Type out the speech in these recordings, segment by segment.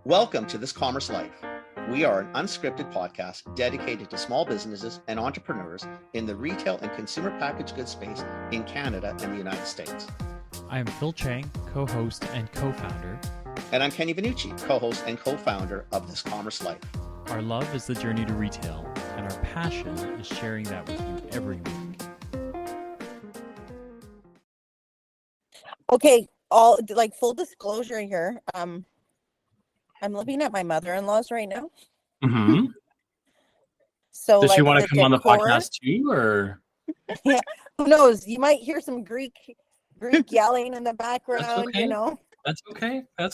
Welcome to This Commerce Life. We are an unscripted podcast dedicated to small businesses and entrepreneurs in the retail and consumer packaged goods space in Canada and the United States. I am Phil Chang, co-host and co-founder. And I'm Kenny Vanucci, co-host and co-founder of This Commerce Life. Our love is the journey to retail, and our passion is sharing that with you every week. Okay, full disclosure here. I'm living at my mother-in-law's right now. Mm-hmm. So does she want to come on the decor, podcast too, or? Yeah, who knows? You might hear some Greek yelling in the background. That's okay. You know. That's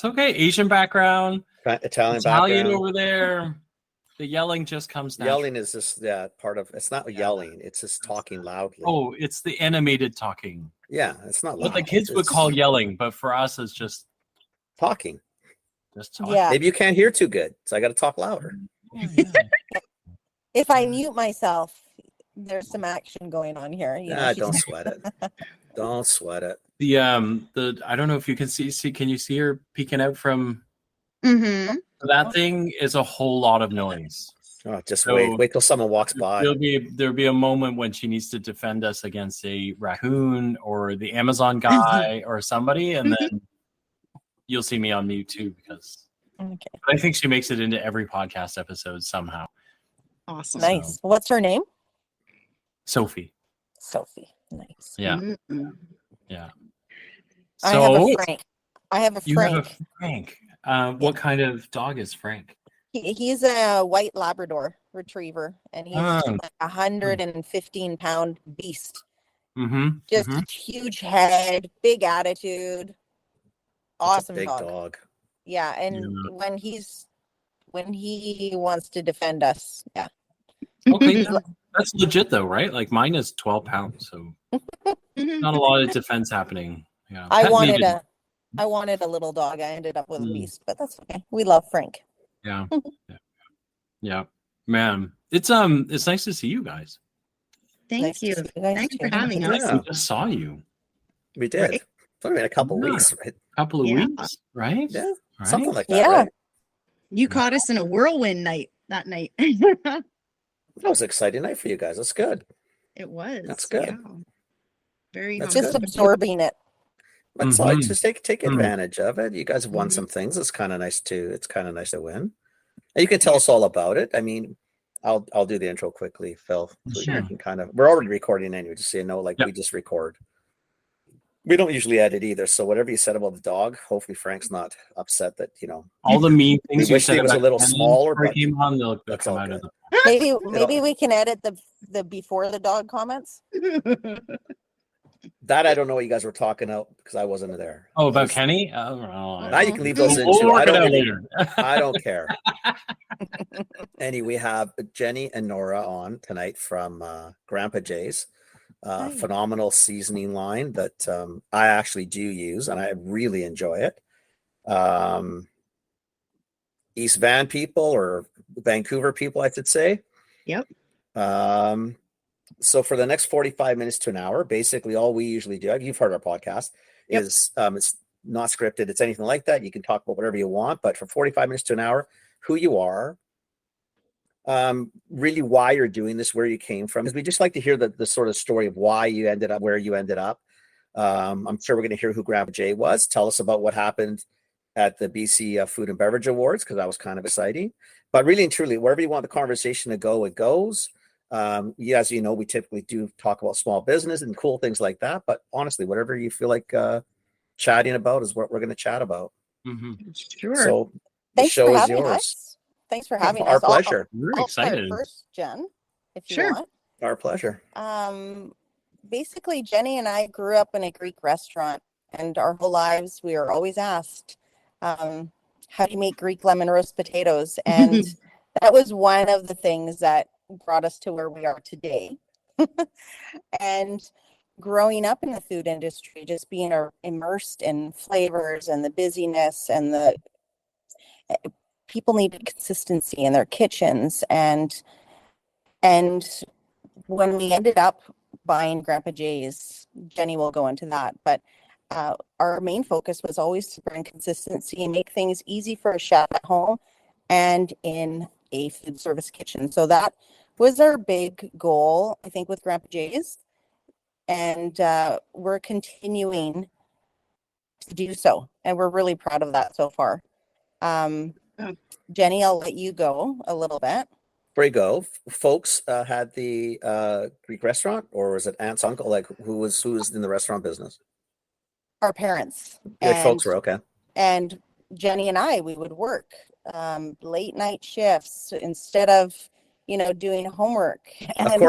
okay. Asian background, Italian background background. over there. The yelling just comes naturally. Yelling is just part of. It's not yelling. It's just talking loudly. Oh, it's the animated talking. Yeah, it's not loud. What the kids would call yelling, but for us, it's just talking. Just talking. Yeah. Maybe you can't hear too good, so I got to talk louder. Oh, yeah. If I mute myself, there's some action going on here. Don't sweat it. Don't sweat it. The I don't know if you can see. Can you see her peeking out from? Mm-hmm. That thing is a whole lot of noise. Oh, just wait till someone walks by. There'll be a moment when she needs to defend us against a raccoon or the Amazon guy or somebody, and then you'll see me on mute too because but I think she makes it into every podcast episode somehow. Awesome. Nice. So, what's her name? Sophie. Nice. Yeah. Mm-hmm. Yeah. I So have a Frank. You have a Frank. What kind of dog is Frank? He's a white Labrador retriever, and he's like 115-pound beast. Mm-hmm. Just huge head, big attitude. Awesome big dog. Yeah, and when he wants to defend us, yeah. Okay, that's legit though, right? Like mine is 12 pounds, so not a lot of defense happening. Yeah, I wanted a little dog. I ended up with a beast, but that's okay. We love Frank. Yeah. Yeah. Man, it's nice to see you guys. Thank you. Thanks for having us. We just saw you. We did. Right. It's only been a couple weeks, right? Couple of weeks, right? Yeah. Right? Something like that. Yeah. Right? You caught us in a whirlwind night that night. That was an exciting night for you guys. That's good. It was. That's good. Yeah. Very That's just good. Absorbing it. That's like just take advantage of it. You guys have won some things. It's kind of nice to. It's kind of nice to win. And you can tell us all about it. I mean, I'll do the intro quickly, Phil. So sure. You can we're already recording anyway. Just so you know, we just record. We don't usually edit either. So whatever you said about the dog, hopefully Frank's not upset that all the mean things. We wish he was a little smaller, but they'll come out of the. Maybe we can edit the before the dog comments. That I don't know what you guys were talking about because I wasn't there. Oh, about Kenny? Oh, now you can leave those in we'll too. work it out later. I don't care. Anyway, we have Jenny and Nora on tonight from Grandpa Jay's. Phenomenal seasoning line that I actually do use and I really enjoy it. East Van people or Vancouver people, I should say. Yep. So for the next 45 minutes to an hour, basically all we usually do, you've heard our podcast, is it's not scripted. It's anything like that. You can talk about whatever you want, but for 45 minutes to an hour, who you are, really why you're doing this, where you came from, because we just like to hear the sort of story of why you ended up where you ended up. I'm sure we're going to hear who Grandpa Jay was. Tell us about what happened at the BC Food and Beverage Awards, because that was kind of exciting. But really and truly, wherever you want the conversation to go, it goes. As you know, we typically do talk about small business and cool things like that. But honestly, whatever you feel like chatting about is what we're going to chat about. Mm-hmm. Sure. So the show is yours. Thanks for having us. Our pleasure. We're excited. First, Jen, if you Sure. want. Our pleasure. Basically, Jenny and I grew up in a Greek restaurant, and our whole lives we were always asked, how do you make Greek lemon roast potatoes? And that was one of the things that brought us to where we are today. And growing up in the food industry, just being immersed in flavors and the busyness and the people needed consistency in their kitchens. And when we ended up buying Grandpa Jay's, Jenny will go into that, but our main focus was always to bring consistency and make things easy for a chef at home and in a food service kitchen. So that was our big goal, I think, with Grandpa Jay's. And we're continuing to do so. And we're really proud of that so far. Jenny, I'll let you go a little bit. Before you go, folks had the Greek restaurant, or was it aunt's uncle? Like who was in the restaurant business? Our parents. Your folks were okay. And Jenny and I, we would work late night shifts instead of, doing homework. Of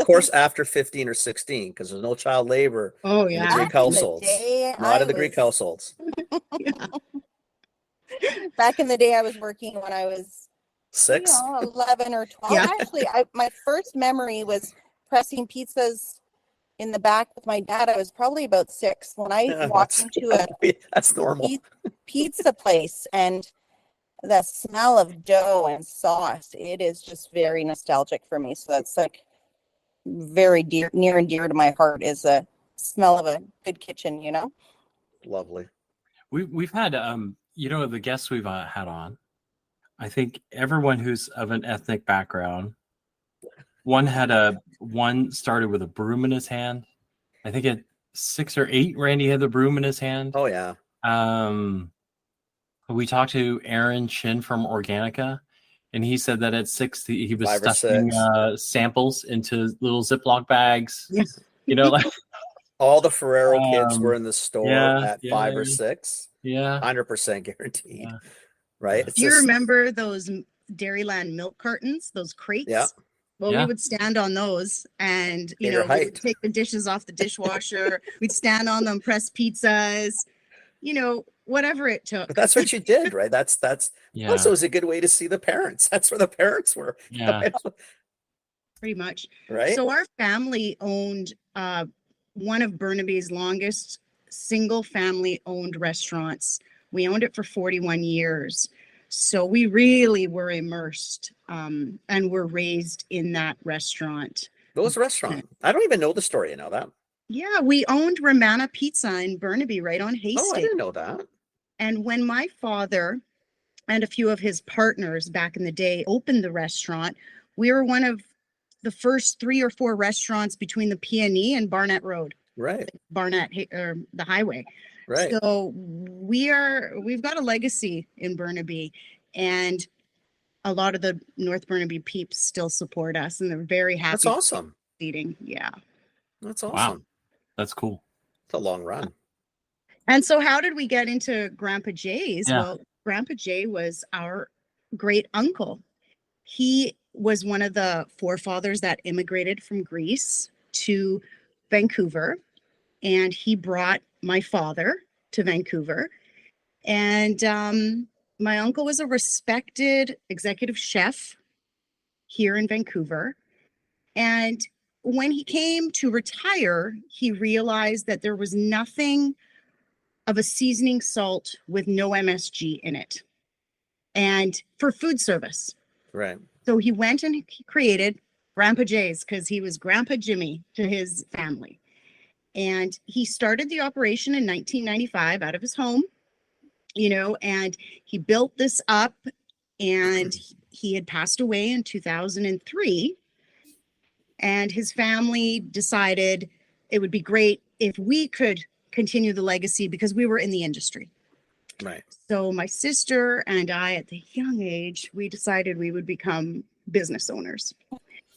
course, after 15 or 16, because there's no child labor in the Greek households. Not in the Greek households. Back in the day, I was working when I was 6, 11 or 12. Yeah. Actually, my first memory was pressing pizzas in the back with my dad. I was probably about 6 when I walked into that's normal pizza place, and the smell of dough and sauce, it is just very nostalgic for me. So that's like very near and dear to my heart, is the smell of a good kitchen, Lovely. We've had the guests we've had on, I think everyone who's of an ethnic background, one started with a broom in his hand. I think at 6 or 8, Randy had the broom in his hand. Oh yeah. We talked to Aaron Shin from Organica, and he said that at 6 he was 5 or stuffing 6. samples into little Ziploc bags. Yes. Like all the Ferrero kids were in the store at 5 or 6. Yeah. 100% guaranteed. Yeah. Right? Do you remember those Dairyland milk cartons, those crates? Yeah. Well, we would stand on those and, we would take the dishes off the dishwasher. We'd stand on them, press pizzas, whatever it took. But that's what you did, right? That's also was a good way to see the parents. That's where the parents were. Yeah. Pretty much. Right. So our family owned one of Burnaby's longest single family owned restaurants. We owned it for 41 years. So we really were immersed and were raised in that restaurant. What was the restaurant? I don't even know the story. You know that? Yeah, we owned Romana Pizza in Burnaby, right on Hastings. Oh, I didn't know that. And when my father and a few of his partners back in the day opened the restaurant, we were one of the first 3 or 4 restaurants between the Peony and Barnett Road. Right. Barnett, or the highway. Right. So we've got a legacy in Burnaby, and a lot of the North Burnaby peeps still support us, and they're very happy. That's awesome. Eating. Yeah. That's awesome. Wow. That's cool. It's a long run. And so how did we get into Grandpa Jay's? Yeah. Well, Grandpa Jay was our great uncle. He was one of the forefathers that immigrated from Greece to Vancouver, and he brought my father to Vancouver. And my uncle was a respected executive chef here in Vancouver. And when he came to retire, he realized that there was nothing of a seasoning salt with no MSG in it, and for food service. Right. So he went and he created Grandpa Jay's, because he was Grandpa Jimmy to his family. And he started the operation in 1995 out of his home, and he built this up, and he had passed away in 2003. And his family decided it would be great if we could continue the legacy, because we were in the industry. Right. So my sister and I, at the young age, we decided we would become business owners.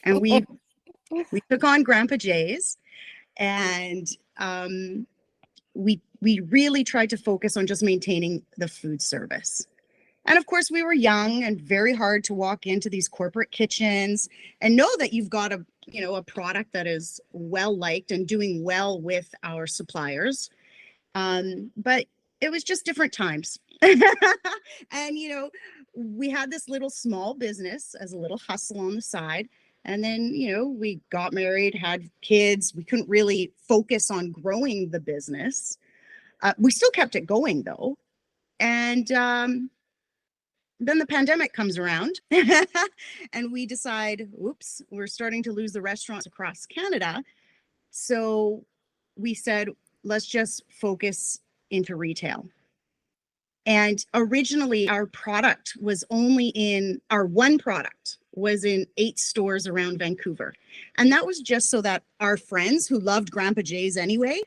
And we took on Grandpa Jay's, and we really tried to focus on just maintaining the food service. And of course, we were young and very hard to walk into these corporate kitchens and know that you've got a product that is well liked and doing well with our suppliers. But it was just different times. And, we had this little small business as a little hustle on the side. And then, we got married, had kids. We couldn't really focus on growing the business. We still kept it going, though. And then the pandemic comes around and we decide, oops, we're starting to lose the restaurants across Canada. So we said, let's just focus into retail. And originally our product was only in, our one product was in 8 stores around Vancouver. And that was just so that our friends who loved Grandpa Jay's anyway,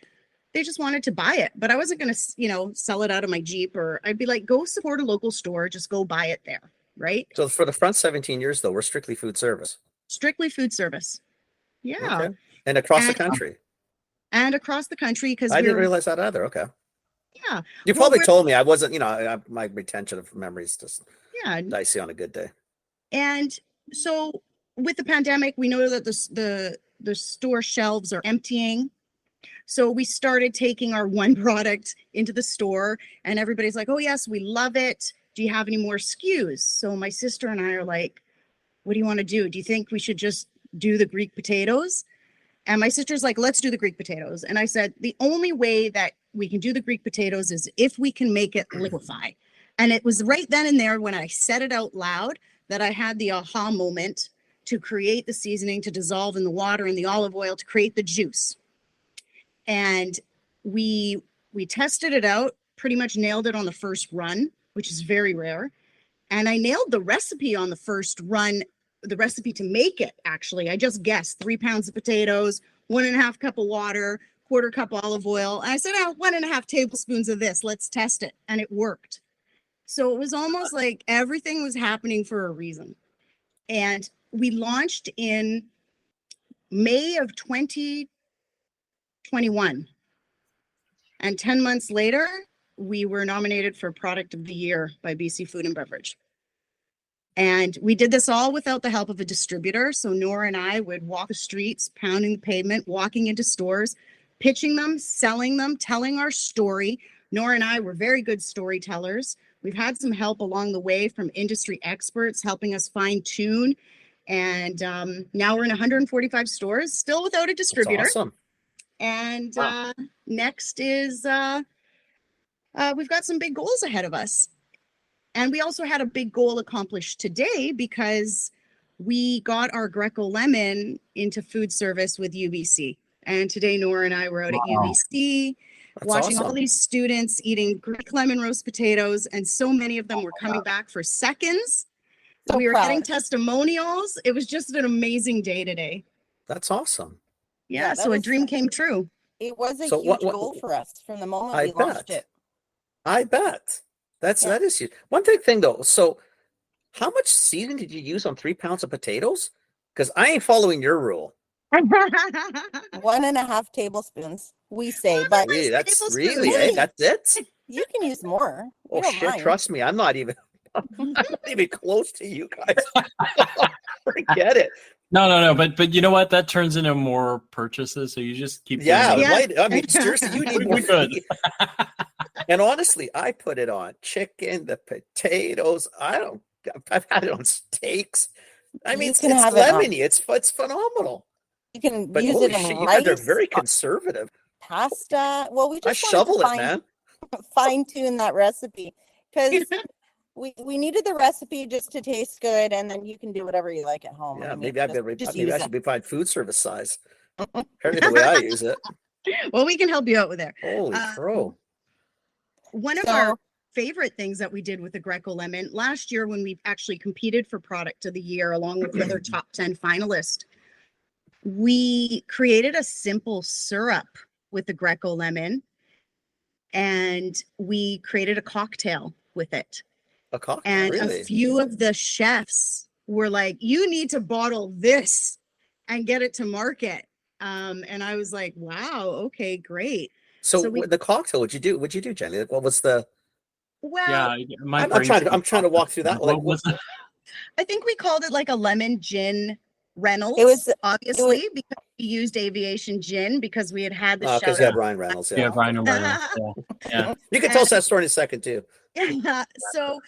they just wanted to buy it. But I wasn't going to, sell it out of my Jeep, or I'd be like, go support a local store, just go buy it there. Right. So for the front 17 years, though, we're strictly food service. Strictly food service. Yeah. Okay. And across the country. And across the country, because I didn't realize that either. Okay. Yeah. You probably told me. I wasn't, my retention of memories just dicey on a good day. And so with the pandemic, we know that the store shelves are emptying. So we started taking our one product into the store, and everybody's like, oh yes, we love it. Do you have any more SKUs? So my sister and I are like, what do you want to do? Do you think we should just do the Greek potatoes? And my sister's like, let's do the Greek potatoes. And I said, the only way that we can do the Greek potatoes is if we can make it liquefy. And it was right then and there when I said it out loud that I had the aha moment to create the seasoning, to dissolve in the water and the olive oil to create the juice. And we tested it out, pretty much nailed it on the first run, which is very rare. And I nailed the recipe on the first run, the recipe to make it, actually. I just guessed 3 pounds of potatoes, 1.5 cup of water, 1/4 cup olive oil. And I said, 1.5 tablespoons of this, let's test it. And it worked. So it was almost like everything was happening for a reason. And we launched in May of 2021. And 10 months later, we were nominated for Product of the Year by BC Food and Beverage. And we did this all without the help of a distributor. So Nora and I would walk the streets, pounding the pavement, walking into stores, pitching them, selling them, telling our story. Nora and I were very good storytellers. We've had some help along the way from industry experts helping us fine tune. And now we're in 145 stores, still without a distributor. That's awesome. And next is we've got some big goals ahead of us. And we also had a big goal accomplished today because we got our Greco Lemon into food service with UBC. And today, Nora and I were out at UBC, watching all these students eating Greek lemon roast potatoes. And so many of them were coming back for seconds. So we were getting testimonials. It was just an amazing day today. That's awesome. Yeah, so a dream came true. It was a huge goal for us from the moment we launched it. I bet. That is huge. One thing though. So how much seasoning did you use on 3 pounds of potatoes? Because I ain't following your rule. 1.5 tablespoons, we say, but that's really, that's it. You can use more. Oh shit! Trust me, I'm not even close to you guys. Forget it. No. But you know what? That turns into more purchases. So you just keep. Right. I mean, seriously, you need more. And honestly, I put it on chicken, the potatoes. I've had it on steaks. I mean, it's lemony. It's phenomenal. You can use it in rice. They're very conservative. Pasta. Well, we just shovel it, man. Fine tune that recipe because we needed the recipe just to taste good, and then you can do whatever you like at home. Yeah, maybe I should be fine food service size. Apparently, the way I use it. Well, we can help you out with there. Holy crow! One of our favorite things that we did with the Greco Lemon last year, when we actually competed for Product of the Year along with the other top 10 finalists, we created a simple syrup with the Greco Lemon, and we created a cocktail with it. A cocktail, and really? A few of the chefs were like, you need to bottle this and get it to market. And I was like, wow, okay, great. So the cocktail, what'd you do, Jenny? What was the? Well, I'm trying to walk through that. I think we called it like a lemon gin Reynolds. It was obviously because we used aviation gin because we had the shout because you had Ryan Reynolds. Yeah, Ryan Reynolds. Yeah. You can tell us that story in a second too. Yeah. So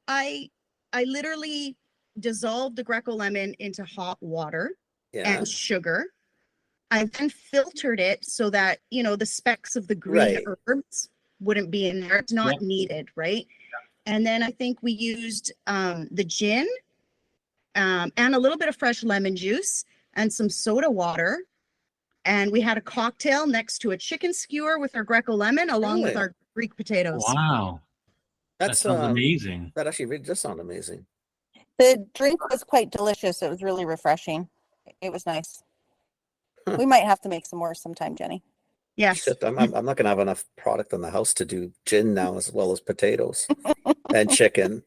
I literally dissolved the Greco Lemon into hot water and sugar. I then filtered it so that, the specks of the green herbs wouldn't be in there. It's not needed, right? Yeah. And then I think we used the gin and a little bit of fresh lemon juice and some soda water And we had a cocktail next to a chicken skewer with our Greco lemon, along with Really? our Greek potatoes. Wow. That That's sounds amazing. That actually really does sound amazing. The drink was quite delicious. It was really refreshing. It was nice. We might have to make some more sometime, Jenny. Yes. Shit, I'm not gonna have enough product in the house to do gin now, as well as potatoes and chicken.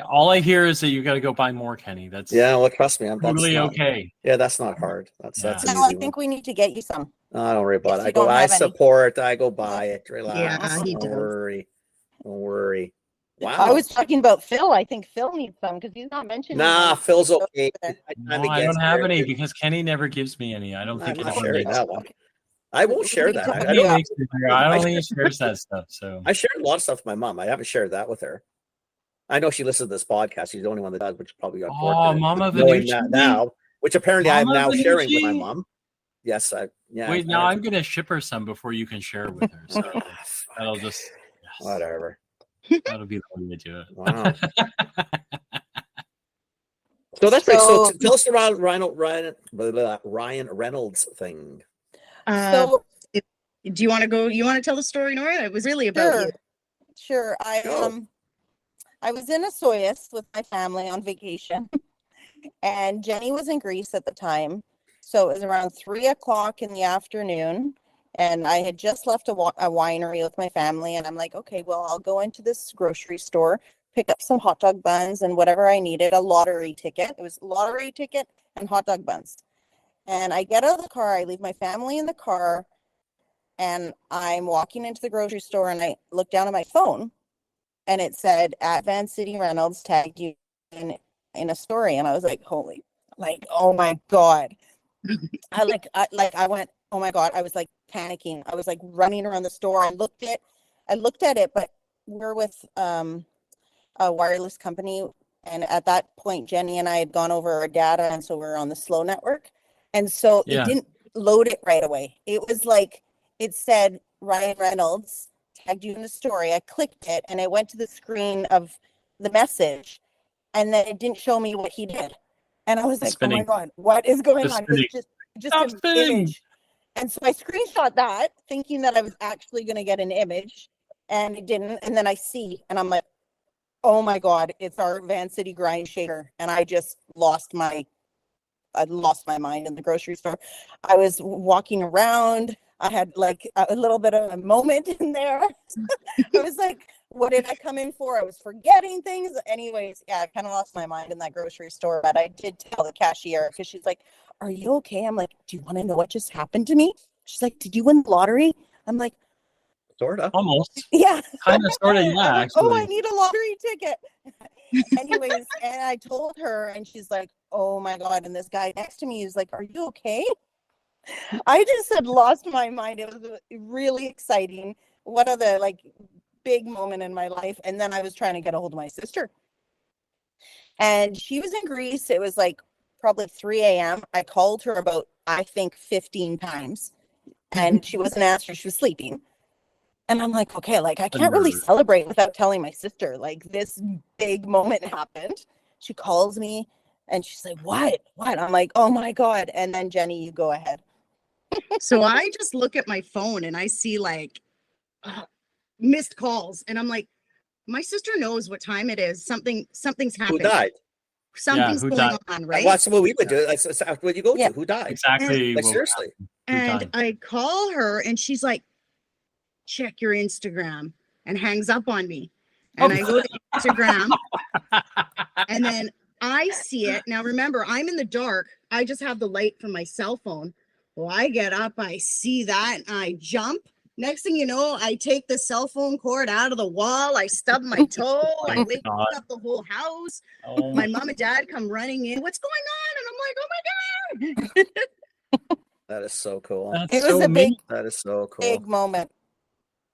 All I hear is that you got to go buy more, Kenny. That's Well, trust me, that's totally not, okay. Yeah, that's not hard. That's an No, easy I one. think we need to get you some. No, don't worry about If it. you don't I have any. support. I go buy it. Relax. Yeah, he Don't does. worry. Don't worry. Wow. I was talking about Phil. I think Phil needs some because he's not mentioning. Nah, any. Phil's okay. No, I don't have any because Kenny never gives me any. I don't think I'm not anyone sharing makes that one. I won't share that. I Kenny don't. makes me figure out. I don't think he shares that stuff. So I shared a lot of stuff with my mom. I haven't shared that with her. I know she listens to this podcast. She's the only one that does, which is probably unfortunate. Mama knowing Venucci. that now, which apparently I am Mama now sharing with my Venucci? mom. Yes, yeah. Wait, now I'm gonna ship her some before you can share with her. So that'll just whatever. That'll be the way to do it. Wow. So that's great. So tell us about Ryan Reynolds thing. So do you want to go? You want to tell the story, Nora? It was really about you. Sure. I was in Asoyas with my family on vacation, and Jenny was in Greece at the time. So it was around 3:00 in the afternoon, and I had just left a winery with my family, and I'm like, okay, well, I'll go into this grocery store, pick up some hot dog buns and whatever I needed, a lottery ticket. It was a lottery ticket and hot dog buns. And I get out of the car, I leave my family in the car, and I'm walking into the grocery store, and I look down at my phone, and it said, at Van City Reynolds tagged you in a story. And I was like, oh my God. I went, oh my God. I was like panicking. I was like running around the store. I looked at it, but we're with a wireless company. And at that point, Jenny and I had gone over our data. And so we're on the slow network. And so it didn't load it right away. It was like, it said Ryan Reynolds tagged you in the story. I clicked it and I went to the screen of the message, and then it didn't show me what he did. And I was like, oh my God, what is going on? It's just an image. And so I screenshot that thinking that I was actually going to get an image, and it didn't. And then I see, and I'm like, oh my God, it's our Van City grind shaker. And I just lost my mind in the grocery store. I was walking around. I had like a little bit of a moment in there. I was like, what did I come in for? I was forgetting things. Anyways, yeah, I kind of lost my mind in that grocery store, but I did tell the cashier, because she's like, are you okay? I'm like, do you want to know what just happened to me? She's like, did you win the lottery? I'm like, sort of. Almost. Yeah. Kind of, sort of, yeah, like, actually. oh, I need a lottery ticket. Anyways, and I told her, and she's like, oh my God. And this guy next to me is like, are you okay? I just had lost my mind. It was really exciting. One of the big moment in my life. And then I was trying to get a hold of my sister, and she was in Greece. It was like probably 3 a.m. I called her about, I think, 15 times, and she wasn't answering. She was sleeping. And I'm like, okay, I can't really celebrate without telling my sister, this big moment happened. She calls me and she's like, what? I'm like, oh my God. And then Jenny, you go ahead. So I just look at my phone and I see missed calls, and I'm like, my sister knows what time it is. Something's happened. Who died? Something's who going died? on, right? That's what we would do. That's what you go to. Who died? Exactly. Seriously. And I call her, and she's like, check your Instagram, and hangs up on me. And I go to Instagram, and then I see it. Now, remember, I'm in the dark. I just have the light from my cell phone. Well, I get up, I see that, and I jump. Next thing you know, I take the cell phone cord out of the wall. I stub my toe. I wake up the whole house. My mom and dad come running in. What's going on? And I'm like, oh my God. That is so cool. It was a big, that is so cool. Big moment.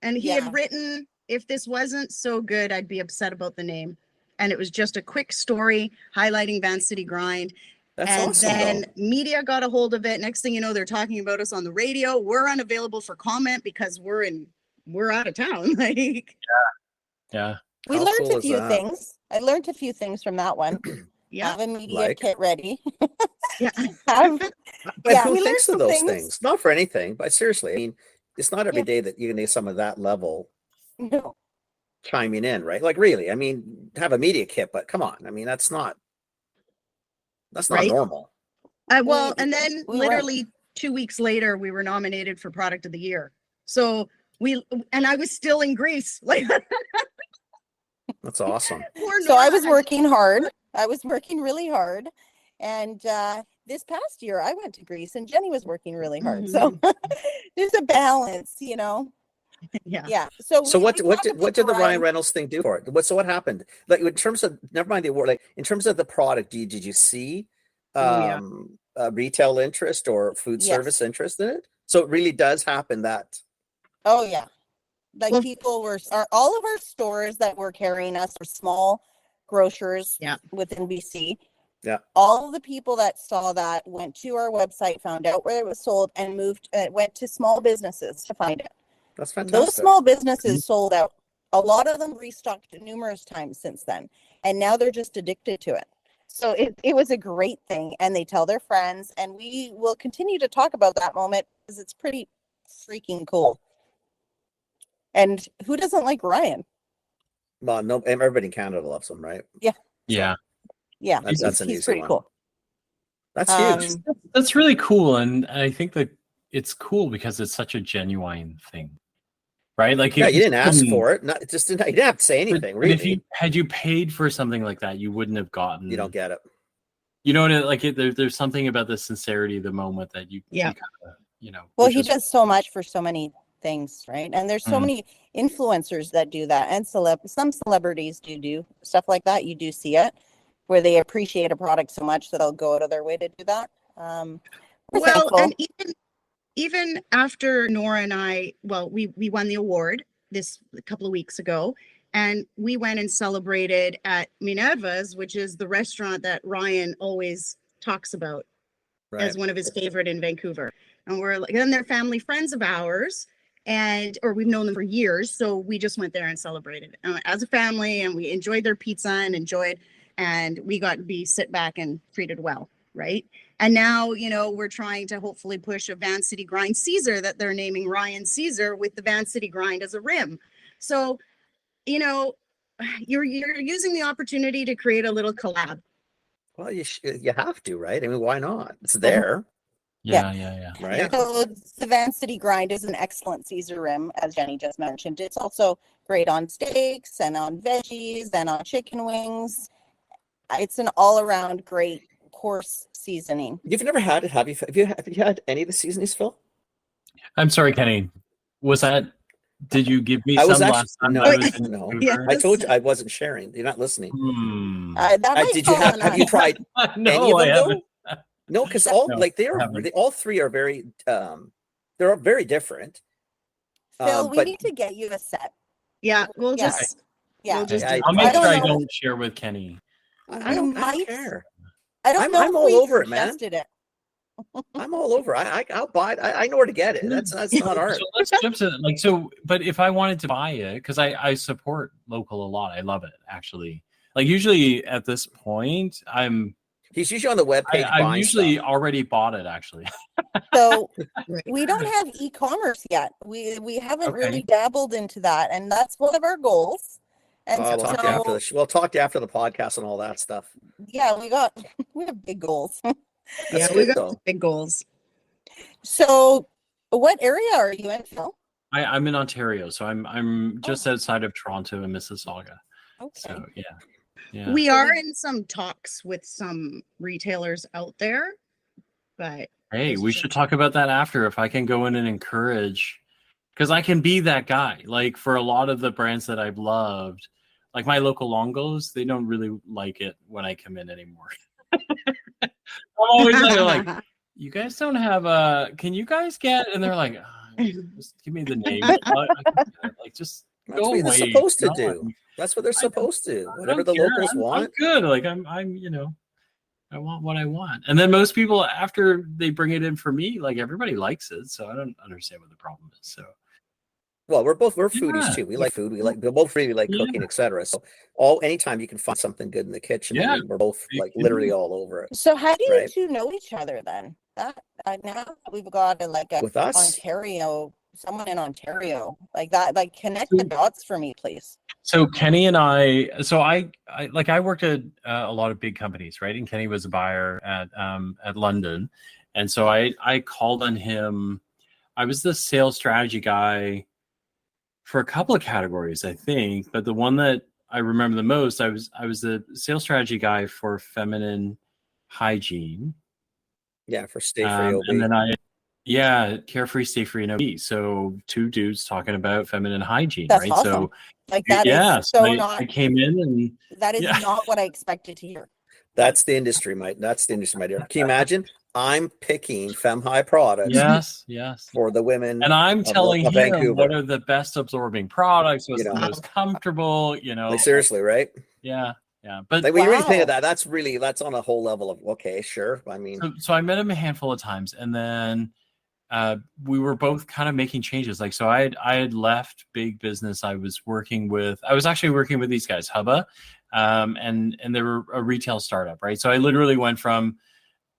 And he had written, if this wasn't so good, I'd be upset about the name. And it was just a quick story highlighting Van City Grind. That's and awesome, then media got a hold of it. Next thing you know, they're talking about us on the radio. We're unavailable for comment because we're out of town. Yeah. We learned a few things. I learned a few things from that one. Yeah. Have a media Like? kit ready. Yeah. But Yeah, who we learned thinks of some those things. things? Not for anything, but seriously, I mean, it's not every Yeah. day that you're going to get some of that level No. chiming in, right? Like, really, I mean, have a media kit, but come on, I mean, that's not Right. normal. Well, and then we literally 2 weeks later, we were nominated for Product of the Year. So and I was still in Greece. Like, That's awesome. poor So I Nora was had- working hard. I was working really hard. And this past year, I went to Greece and Jenny was working really hard. So there's a balance, you know? Yeah. Yeah. So What we talk did about the Ryan Ryan. Reynolds thing do for it? So what happened? Like, in terms of, never mind the award, like in terms of the product, did you see Oh, yeah. retail interest or food Yes. service interest in it? So it really does happen that. Oh, yeah. Like Well- people all of our stores that were carrying us were small grocers Yeah. within BC. Yeah. All of the people that saw that went to our website, found out where it was sold, and went to small businesses to find it. That's fantastic. Those small businesses sold out. A lot of them restocked numerous times since then, and now they're just addicted to it. So it was a great thing, and they tell their friends, and we will continue to talk about that moment because it's pretty freaking cool. And who doesn't like Ryan? Well, no, everybody in Canada loves him, right? Yeah. Yeah, That's an he's easy pretty one. cool. That's huge. That's really cool, and I think that it's cool because it's such a genuine thing, right? Like, Yeah, if you didn't ask couldn't- for it. Not you didn't have to say anything. but Really, if you had paid for something like that, you wouldn't have gotten. you don't get it. You know what? There's something about the sincerity of the moment that you Yeah. kinda, Well, which he is- does so much for so many things, right? And there's so many influencers that do that, and some celebrities do stuff like that. You do see it where they appreciate a product so much that they'll go out of their way to do that. We're Well, thankful. and even after Nora and I, we won the award a couple of weeks ago, and we went and celebrated at Minerva's, which is the restaurant that Ryan always talks about Right. as one of his favorite in Vancouver. And they're family friends of ours, or we've known them for years. So we just went there and celebrated as a family, and we enjoyed their pizza and we got to sit back and treated well. Right. And now, we're trying to hopefully push a Van City Grind Caesar that they're naming Ryan Caesar with the Van City Grind as a rim. So, you're using the opportunity to create a little collab. Well, you have to, right? I mean, why not? It's there, yeah. right? So the Van City Grind is an excellent Caesar rim, as Jenny just mentioned. It's also great on steaks and on veggies and on chicken wings. It's an all-around great course seasoning. You've never had it, have you? Have you had any of the seasonings, Phil? I'm sorry, Kenny. Did you give me I some was last time? no, I was in no. Vancouver? I told you I wasn't sharing. You're not listening. That might Did you fall on have you us. tried No, any of I them haven't. though? No, because No, I haven't. all three are very they're very different. Phil, we but need to get you a set. Yeah. We'll Yeah. just, Yeah. we'll just I- I'll make I don't sure I know. don't share with Kenny. I don't might. care. I don't know I'm if all we over it, man. suggested it. I'm all over. I'll buy it. I know where to get it. That's not hard. So let's jump to but if I wanted to buy it, because I support local a lot. I love it, actually. Like, usually at this point, He's usually on the webpage I've buying usually stuff. already bought it, actually. So Right. we don't have e-commerce yet. We haven't Okay. really dabbled into that, and that's one of our goals. And We'll talk to you after we'll talk to you after the podcast and all that stuff. yeah, we have big goals. yeah, That's we good, got though. big goals. So what area are you in, Phil? I'm in Ontario, so I'm just outside of Toronto and Mississauga. Okay. So yeah. We So are we- in some talks with some retailers out there, but Hey, we should talk about that after. If I can go in and encourage, because I can be that guy. Like, for a lot of the brands that I've loved, like my local Longos, they don't really like it when I come in anymore. I'm always like, you guys don't have can you guys get? And they're like, just give me the name. Like, just That's go what they're away. supposed to No, do. That's what they're supposed to. I Whatever don't the care. locals I'm want. good. Like, I'm I want what I want. And then most people, after they bring it in for me, like, everybody likes it. So I don't understand what the problem is. So Well, we're foodies Yeah. too. We like food. We're both really like Yeah. cooking, etc. So anytime you can find something good in the kitchen, Yeah. I mean, we're both like literally all over it. So how do you Right. two know each other then? That now we've got a With us, Ontario, someone in Ontario like that. Like connect the dots for me, please. So Kenny and I worked at a lot of big companies, right? And Kenny was a buyer at London, and so I called on him. I was the sales strategy guy for a couple of categories, I think, but the one that I remember the most, I was the sales strategy guy for feminine hygiene. yeah, for Stay Free OB. And then Carefree, Stay Free, and OB. So two dudes talking about feminine hygiene, That's right? awesome. So like that is so not. I came in and that is not what I expected to hear. That's the industry, my dear. Can you imagine? I'm picking Fem High products. Yes. For the women, and I'm telling him Vancouver. What are the best absorbing products, what's the most comfortable, Like seriously, right? Yeah. But like when you really think of that, that's on a whole level of okay, sure. I mean, so I met him a handful of times, and then we were both kind of making changes. Like, so I had left big business. I was actually working with these guys, Hubba, and they were a retail startup, right? So I literally went from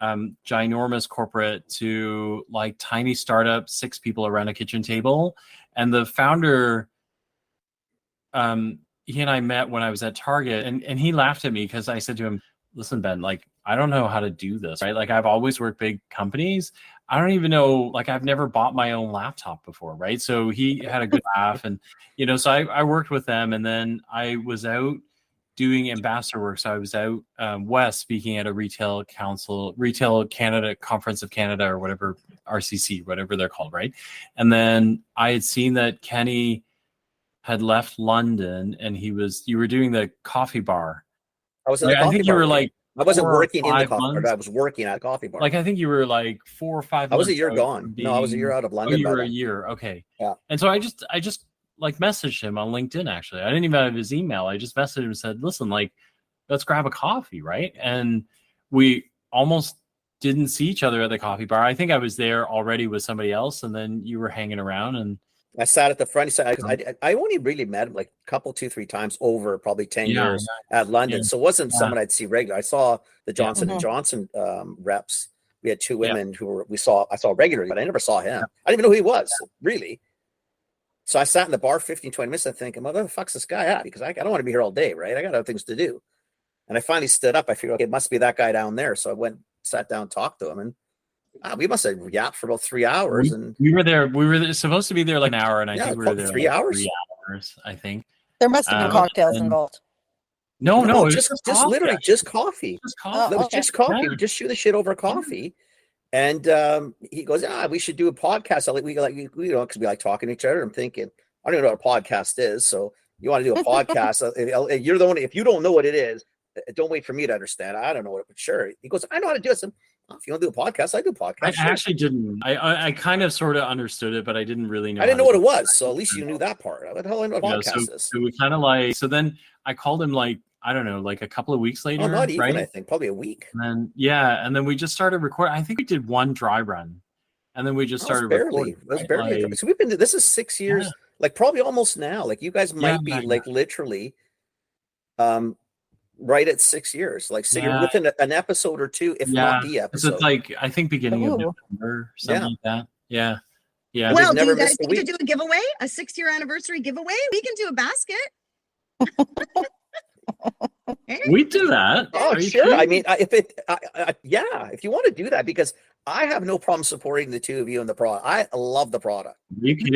ginormous corporate to like tiny startup, 6 people around a kitchen table. And the founder, he and I met when I was at Target, and he laughed at me because I said to him, listen, Ben, like, I don't know how to do this, right? Like, I've always worked big companies. I don't even know, like, I've never bought my own laptop before, right? So he had a good laugh, and, so I worked with them, and then I was out doing ambassador work. So I was out west speaking at a Retail Canada Conference of Canada, or whatever, RCC, whatever they're called, right? And then I had seen that Kenny had left London, and you were doing the coffee bar. I was in the coffee bar. I think you were like, I wasn't working in the coffee bar. I was working at a coffee bar. Like, I think you were like 4 or 5 months. I was a year gone. No, I was a year out of London. Oh, you were a year. Okay. Yeah. And so I just like messaged him on LinkedIn. Actually, I didn't even have his email. I just messaged him and said, listen, like, let's grab a coffee. Right. And we almost didn't see each other at the coffee bar. I think I was there already with somebody else, and then you were hanging around, and I sat at the front. I only really met him like a couple, 2-3 times over probably 10 years at London. So it wasn't someone I'd see regular. I saw the Johnson and Johnson reps. We had 2 women who I saw regularly, but I never saw him. I didn't even know who he was, really. So I sat in the bar 15, 20 minutes. I think, mother the fuck's this guy at? Because I don't want to be here all day, right? I got other things to do. And I finally stood up. I figured, okay, it must be that guy down there. So I went, sat down, talked to him, and we must have yapped for about 3 hours. And we were there. We were supposed to be there like an hour, and I think we were there 3 hours. 3 hours, I think. There must have been cocktails involved. No, just literally just coffee. Just coffee. It was just coffee. Yeah. We just shoot the shit over coffee. And he goes, we should do a podcast. Because we like talking to each other. I'm thinking, I don't even know what a podcast is. So you want to do a podcast? You're the one. If you don't know what it is, don't wait for me to understand. I don't know what, but sure. He goes, I know how to do it. So, if you want to do a podcast, I do a podcast. I actually didn't. I kind of sort of understood it, but I didn't really know. I didn't know what it was. So at least you knew that part. What the hell I know what a podcast is. So we kind of like, so then I called him like, I don't know, like a couple of weeks later. Oh, not even, right? I think probably a week. And then, and then we just started recording. I think we did one dry run, and then we just started recording. It was barely. Like, so this is 6 years, like probably almost now. Like you guys might be like literally, right at 6 years, like within an episode or two, if not the episode. So it's like, I think beginning of November, something like that. Yeah. Well, do you guys need to do a giveaway, a 6-year anniversary giveaway? We can do a basket. We do that. Oh, sure. I mean, if you want to do that, because I have no problem supporting the two of you in the product. I love the product.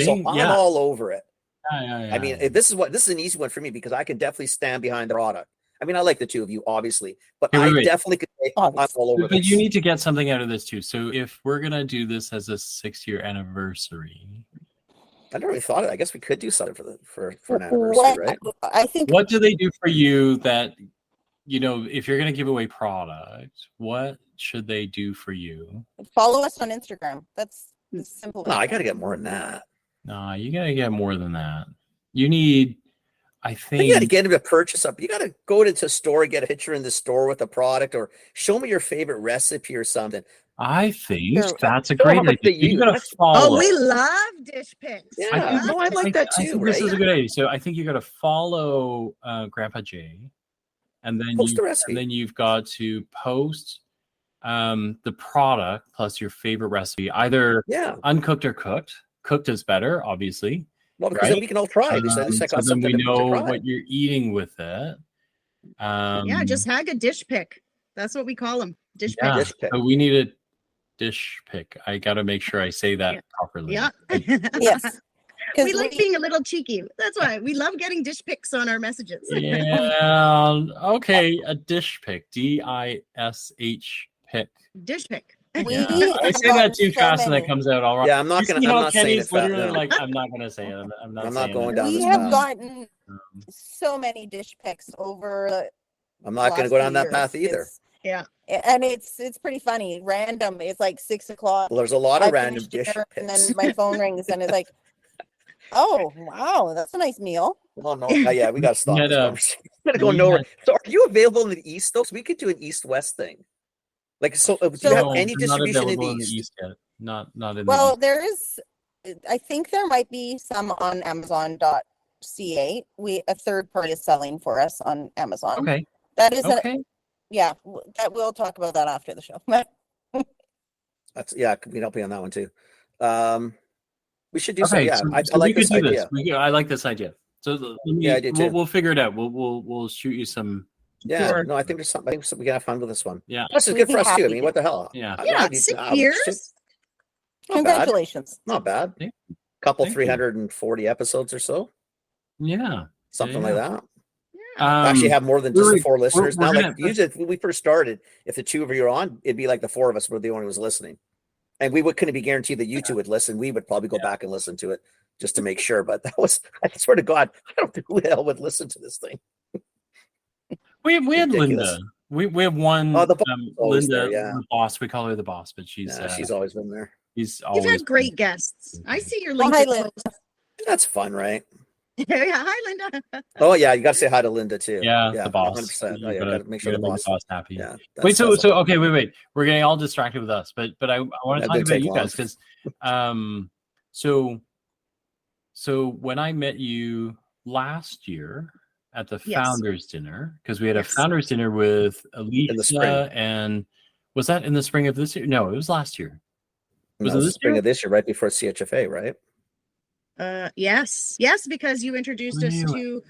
So I'm all over it. I mean, this is an easy one for me because I can definitely stand behind the product. I mean, I like the two of you, obviously, but I definitely could say I'm all over But you need to get something out of this too. So if we're going to do this as a 6-year anniversary, I never really thought of it. I guess we could do something for an anniversary, right? I think. What do they do for you that, if you're going to give away product, what should they do for you? Follow us on Instagram. That's simple. No, I got to get more than that. No, you got to get more than that. You need I You got to think get him to purchase up. You got to go into a store, get a picture in the store with a product, or show me your favorite recipe or something. that's a Show how great much idea. they You got to use. follow. Oh, we love dish pics. Yeah, I think, no, I like that I too, think this is right? a good idea. So I think you got to follow Grandpa Jay, and then Post the recipe. you've got to post the product plus your favorite recipe, either Yeah. uncooked or cooked. Cooked is better, obviously. Well, because then we can all try it. At least I So got then we something to know try. what you're eating with it. Yeah, just hag a dish pic. That's what we call them. Dish Yeah. pics. Dish pic. So we need a dish pic. I got to make sure I say that properly. Yeah. Yes. We like being a little cheeky. That's why we love getting dish pics on our messages. Yeah. Okay. A dish pic. DISH pic. Dish pic. Yeah. I say that too fast and it comes out all right. Yeah, I'm not You gonna. see I'm how not saying Kenny's it fast. literally No. like, I'm not gonna say it. I'm not. I'm saying not going it. down We this have path. gotten so many dish pics over. I'm not going to go down that path either. Yeah. And it's pretty funny. Random. It's like 6 o'clock. Well, there's a lot of I random finished dish dinner, and then pics. my phone rings and it's like, oh wow, that's a nice meal. Oh no! Yeah, we got to stop had this a- conversation. We're gonna go nowhere. So, are you available in the east though? So we could do an east-west thing. Like, do you have No, any they're not distribution in the available east? yet. Not in the Well, east. there is. I think there might be some on Amazon.ca. A third party is selling for us on Amazon. Okay. That is Okay. yeah. That we'll talk about that after the show. That's we can help you on that one too. We should do so. Okay. Yeah, So, I so like we could this do idea. this. I like this idea. So I do too. we'll figure it out. We'll shoot you some. Yeah, Sure. no, I think there's something. I think we can have fun with this one. Yeah. Plus, it's We'd good be for us too. I happy mean, to. what the hell? Yeah. Yeah, I'd be- 6 shit, years. Not bad. Congratulations. Not bad. Yeah. Couple Thank you. 340 episodes or so, Yeah. something Yeah. like that. Um, Actually, have more than just the we're- 4 listeners we're now. gonna- Like usually, when we first started, if the 2 of you are on, it'd be like the 4 of us were the only ones listening, and we couldn't be guaranteed that you 2 would listen. We would probably go back and listen to it just to make sure. But that was, I swear to God, I don't know who the hell would listen to this thing. We had Ridiculous. Linda. We have one. Oh, the boss is always Linda, there, yeah. the boss. We call her the boss, but she's She's always been there. she's You've always had great guests. I see your Oh, hi, LinkedIn Linda. post. That's fun, right? Yeah, hi, Linda. Oh yeah, you got to say hi to Linda too. Yeah, the boss. 100%. You Oh yeah, gotta- got to make you sure the gotta make boss. happy. Yeah. Wait, so that's- okay, wait. We're getting all distracted with us, but I want to That talk didn't about take you long. guys because so when I met you last year at the Yes. founders dinner, because we had a Yes. founders dinner with the spring. Alicia, and was that in the spring of this year? No, it was last year. Was No, it this spring year? of this year, right before CHFA, right? Yes, because you introduced us to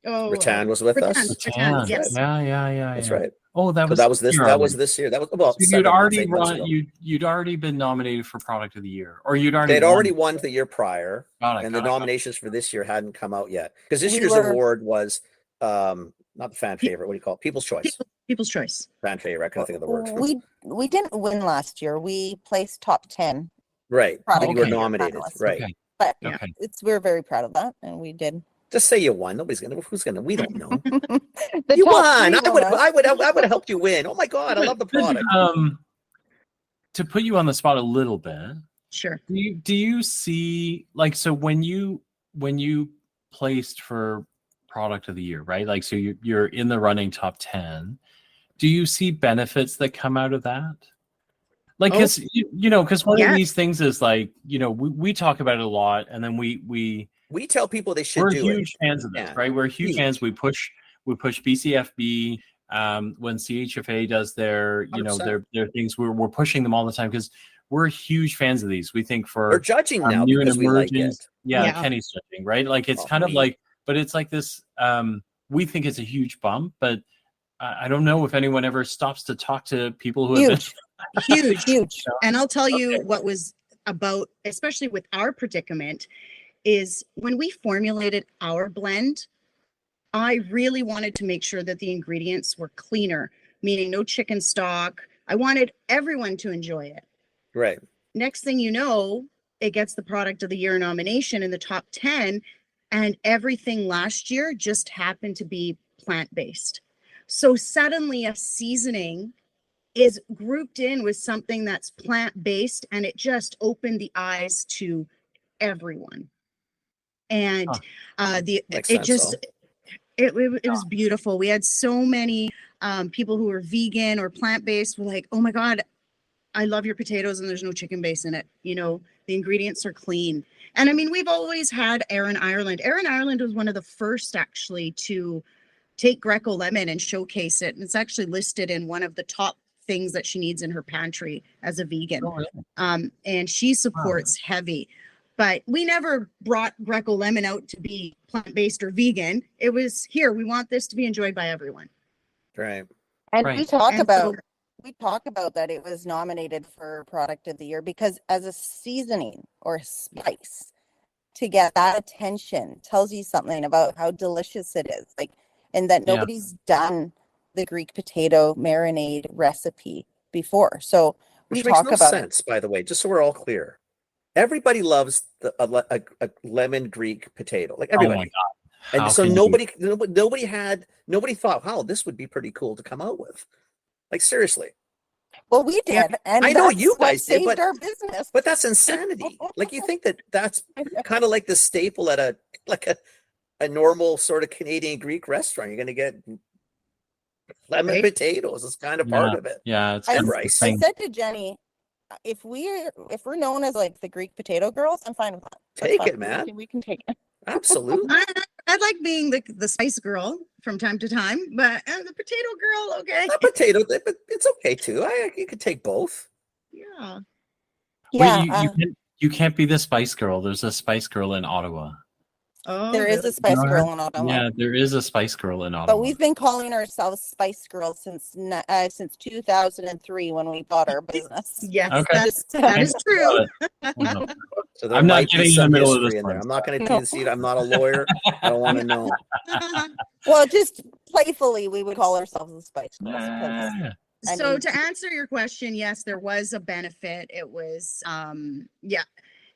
Rattan was with us. Rattan, yes. Yeah. That's right. Oh, that So was that was this. year, That was Arlen. this year. That was well. So you'd 7 months, already 8 months run. ago. You'd already been nominated for product of the year, or you'd already. They'd already won the year prior, Got it, and got the it, got it. nominations for this year hadn't come out yet because this We year's were- award was not the fan favorite. What do you call it? People's choice. People's choice. Fan favorite. I can't think of the word. We didn't win last year. We placed top 10, Right. Product You were of the year nominated. finalist. Right. Okay. but Yeah. Okay. we're very proud of that, and we did. Just say you won. Nobody's gonna. Who's gonna? We don't know. The You top won. three I would. won. I would have helped you win. Oh my God, I love the product. To put you on the spot a little bit, Sure. do you see, like, so when you placed for product of the year, right? Like, so you're in the running top 10. Do you see benefits that come out of that? Like, because because one of these things is like, we talk about it a lot, and then we tell people they should we're do it. huge fans of this, Yeah. right? We're huge fans. We push BCFB. When CHFA does their 100%. their things, we're pushing them all the time because we're huge fans of these. We think We're for judging now new and because we like emerging, it. Yeah. Kenny's judging, right? Like it's Oh, kind of me. like, but it's like this. We think it's a huge bump, but I don't know if anyone ever stops to talk to people who have been Huge. And I'll tell you what was about, especially with our predicament, is when we formulated our blend, I really wanted to make sure that the ingredients were cleaner, meaning no chicken stock. I wanted everyone to enjoy it. Right. Next thing you know, it gets the product of the year nomination in the top 10, and everything last year just happened to be plant-based. So suddenly a seasoning is grouped in with something that's plant-based, and it just opened the eyes to everyone. And Makes it sense, just though. it was beautiful. We had so many people who were vegan or plant-based were like, oh my God, I love your potatoes and there's no chicken base in it. You know, the ingredients are clean. And I mean, we've always had Erin Ireland. Erin Ireland was one of the first actually to take Greco lemon and showcase it. And it's actually listed in one of the top things that she needs in her pantry as a vegan. Oh, really? And she supports heavy. But we never brought Greco lemon out to be plant-based or vegan. It was here, we want this to be enjoyed by everyone. Right. And Right. we talk And about that it was nominated for product of the year because as a seasoning or spice to get that attention tells you something about how delicious it is. Like, and that Yeah. nobody's done the Greek potato marinade recipe before. So we Which makes talk no about sense, by the way, just so we're all clear. Everybody loves a lemon Greek potato, like Oh my everybody. God. And How so can you- nobody thought, wow, this would be pretty cool to come out with. Like, seriously. Well, we did, Yeah. and I know that's you what guys did, saved our business. But that's insanity. Like, you think that's kind of like the staple at a normal sort of Canadian Greek restaurant. You're going to get lemon Right. potatoes. It's kind of part of it. Yeah, it's I, And kind of rice. I thing. said to Jenny, if we're known as like the Greek potato girls, I'm fine with that. That's Take fine. it, man. We can take it. Absolutely. I like being the spice girl from time to time, but the potato girl, okay. A potato, but it's okay too. You could take both. Yeah. Yeah, Wait, you can't be the Spice Girl. There's a Spice Girl in Ottawa. Oh, there is really? a Spice know Girl her? in Ottawa. Yeah, there is a Spice Girl in Ottawa. But we've been calling ourselves Spice Girls since 2003 when we bought our business. Yes, Okay. that is true. No. So there I'm not might be getting in the some middle of history this in there. one. I'm not going to No. concede. I'm not a lawyer. I don't want to know. Well, just playfully, we would call ourselves the Spice Girls. 'cause- Yeah. I So mean- to answer your question, yes, there was a benefit. It was,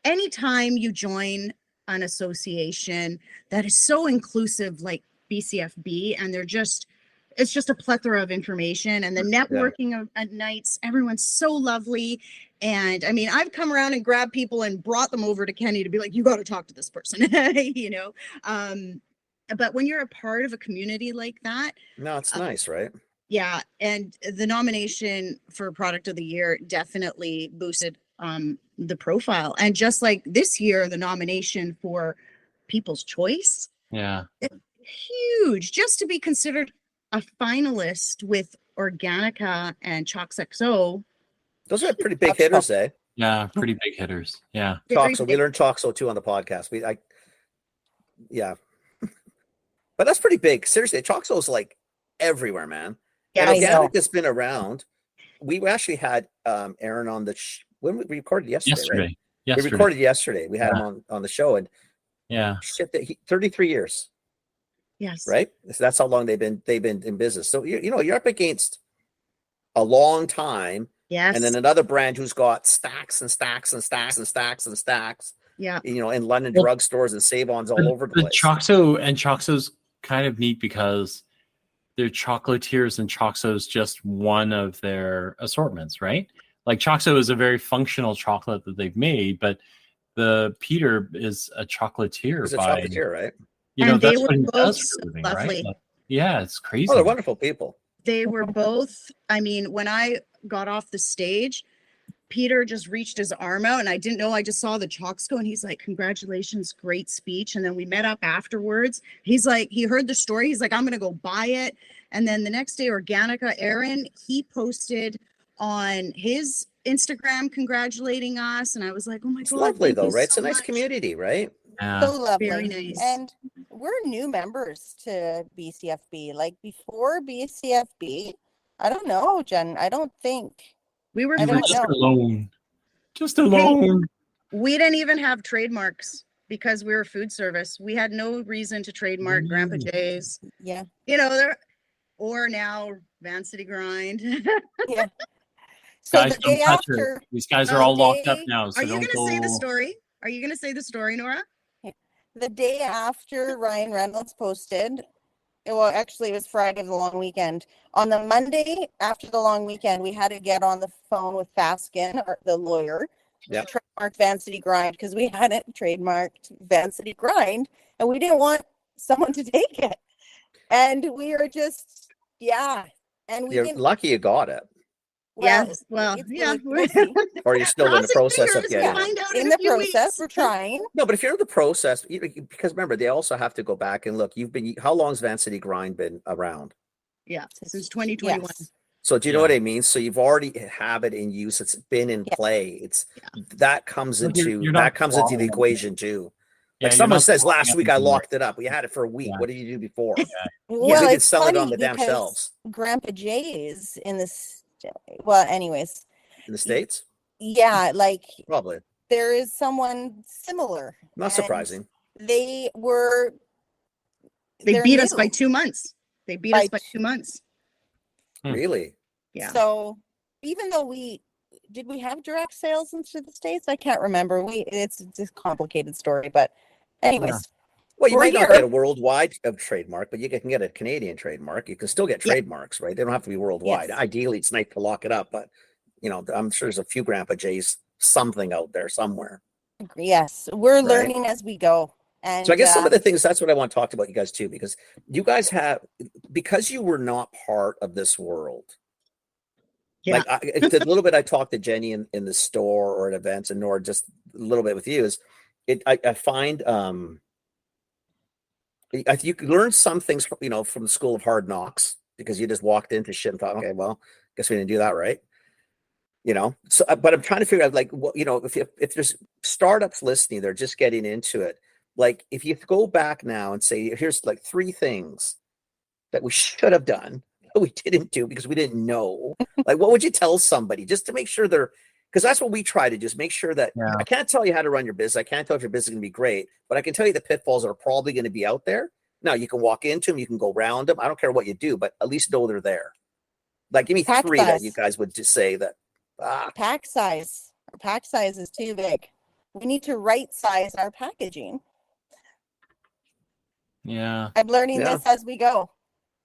anytime you join an association that is so inclusive like BCFB, and it's just a plethora of information, and the networking at nights, everyone's so lovely. And I mean, I've come around and grabbed people and brought them over to Kenny to be like, you got to talk to this person, you know? But when you're a part of a community like that, No, it's nice, right? yeah, and the nomination for product of the year definitely boosted the profile. And just like this year, the nomination for People's Choice, Yeah. huge, just to be considered a finalist with Organica and Chalks XO. Those are pretty big hitters, eh? Yeah, pretty big hitters. Yeah. Very Choxo. We big. learned Choxo too on the podcast. Yeah. But that's pretty big. Seriously, Choxo's like everywhere, man. Yeah, And I know. organic has been around. We actually had Aaron on when we recorded yesterday, right? We recorded yesterday. We had him on the show, and Yeah. shit, 33 years, Yes. right? So that's how long they've been in business. So you're up against a long time, Yes. and then another brand who's got stacks and stacks and stacks and stacks and stacks. Yeah. In London Well, drugstores and Save-Ons all over the place. Choxo's kind of neat because they're chocolatiers, and Choxo's just one of their assortments, right? Like Choxo is a very functional chocolate that they've made, but the Peter is a chocolatier. He's a chocolatier, right? And they that's were what he both does so for a living, lovely. right? Like, yeah, it's crazy. Oh, they're wonderful people. They were both, I mean, when I got off the stage, Peter just reached his arm out, and I didn't know, I just saw the chalks go, and he's like, congratulations, great speech. And then we met up afterwards. He's like, he heard the story. He's like, I'm going to go buy it. And then the next day, Organica, Aaron, he posted on his Instagram congratulating us. And I was like, oh my It's God. lovely thank though, you right? It's so a nice much. community, right? Yeah. So lovely. Very nice. And we're new members to BCFB. Like before BCFB, I don't know, Jen. I don't think We were I You were don't just know. alone. Just alone. We didn't even have trademarks because we were food service. We had no reason to trademark Grandpa Jay's, Yeah. or now Van City Grind. Yeah. So Guys, the don't day touch her. after, These guys are all locked up now. So Are you don't going to go. say the story? Are you going to say the story, Nora? the day after Ryan Reynolds posted, well, actually it was Friday of the long weekend. On the Monday after the long weekend, we had to get on the phone with Faskin, the lawyer, Yep. to try trademark Van City Grind because we hadn't trademarked Van City Grind and we didn't want someone to take it. And we are just, and we You're didn't. lucky you got it. Yes. Well, yeah. we'll see. Or you're still in the Crossing process of fingers, getting we'll it. find out In a the few process, weeks. we're trying. No, but if you're in the process, because remember, they also have to go back and look. How long's Van City Grind been around? Yeah, since 2021. Yes. So do you know what I mean? So you've already have it in use. It's been in play. It's that comes But into you're not the swallowing equation too. Yeah, Like you're someone not says swallowing last week I anything locked it up. We had it for a week. Yeah. What did you do before? Well, we could it's sell it on funny the damn because shelves Grandpa Jay's in this. Well, anyways, in the States. yeah, like Probably there is someone similar. not and surprising. They beat us new. by 2 months. They beat us by 2 months. Really? Yeah. So even though we have direct sales into the States? I can't remember. It's a complicated story, but anyways. Yeah. Well, you we're might not here. get a worldwide trademark, but you can get a Canadian trademark. You can still get trademarks, right? They don't have to be worldwide. Yes. Ideally, it's nice to lock it up, but I'm sure there's a few Grandpa J's something out there somewhere. Yes, we're learning as we go. And so I guess some of the things, that's what I want to talk about you guys too, because you guys because you were not part of this world. Yeah. Like the little bit I talked to Jenny in the store or at events, and Nora just a little bit with you is I find you can learn some things from the school of hard knocks, because you just walked into shit and thought, okay, well, guess we didn't do that right. So but I'm trying to figure out, like, what, if there's startups listening, they're just getting into it. Like, if you go back now and say, here's like 3 things that we should have done that we didn't do because we didn't know, like, what would you tell somebody just to make sure because that's what we try to just make sure that I can't tell you how to run your business. I can't tell if your business is going to be great, but I can tell you the pitfalls that are probably going to be out there. Now, you can walk into them, you can go around them. I don't care what you do, but at least know they're there. Like, give me Pack 3 size. that you guys would just say that. Pack size. Our pack size is too big. We need to right size our packaging. Yeah. I'm learning this as we go.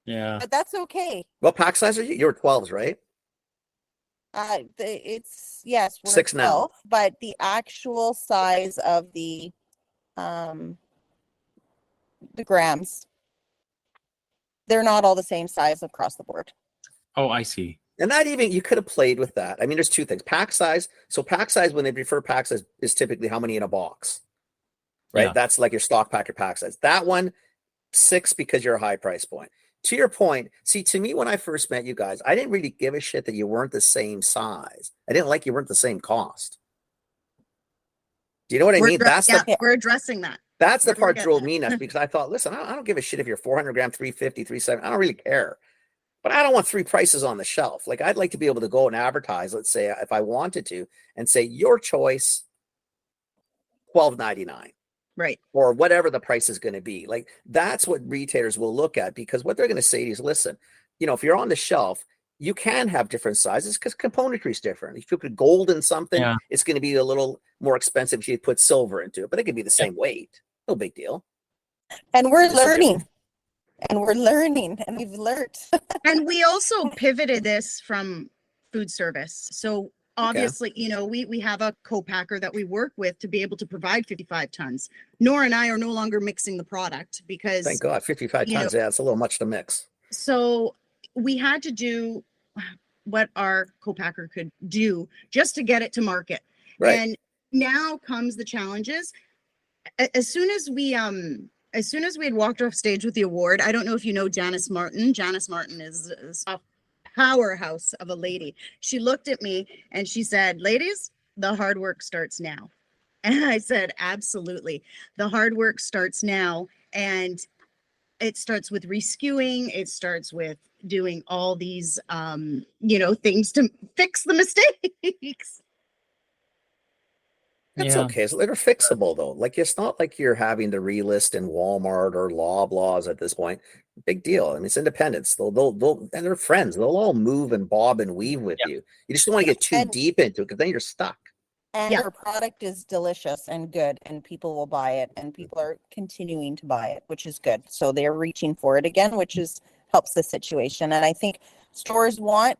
Yeah. But that's okay. What pack size are you? You're 12s, right? We're 6 now. 12, but the actual size of the grams, they're not all the same size across the board. Oh, I see. And not even, you could have played with that. I mean, there's 2 things. Pack size. So pack size, when they refer pack size, is typically how many in a box, right? Yeah. That's like your stock pack or pack size. That one, 6, because you're a high price point. To your point, see, to me, when I first met you guys, I didn't really give a shit that you weren't the same size. I didn't like you weren't the same cost. Do you know what I mean? We're addressing that. That's the part that drove me nuts, because I thought, listen, I don't give a shit if you're 400 gram, 350, 370. I don't really care. But I don't want 3 prices on the shelf. Like, I'd like to be able to go and advertise, let's say, if I wanted to, and say, your choice, $12.99. Right. Or whatever the price is going to be. Like, that's what retailers will look at, because what they're going to say is, listen, if you're on the shelf, you can have different sizes because componentry is different. If you put gold in something, it's going to be a little more expensive if you put silver into it, but it could be the same weight. No big deal. And we're learning. And we've learned. And we also pivoted this from food service. So obviously, we have a co-packer that we work with to be able to provide 55 tons. Nora and I are no longer mixing the product because, thank God, 55 tons. Yeah, it's a little much to mix. So we had to do what our co-packer could do just to get it to market. Right. And now comes the challenges. As soon as we had walked off stage with the award, I don't know if you know Janice Martin. Janice Martin is a powerhouse of a lady. She looked at me and she said, ladies, the hard work starts now. And I said, absolutely. The hard work starts now. And it starts with reskewing. It starts with doing all these, things to fix the mistakes. That's okay. So they're fixable, though. Like, it's not like you're having to relist in Walmart or Loblaws at this point. Big deal. I mean, it's independence. They'll and they're friends. They'll all move and bob and weave with you. You just don't want to get too deep into it, because then you're stuck. And our product is delicious and good, and people will buy it, and people are continuing to buy it, which is good. So they're reaching for it again, which helps the situation. And I think stores want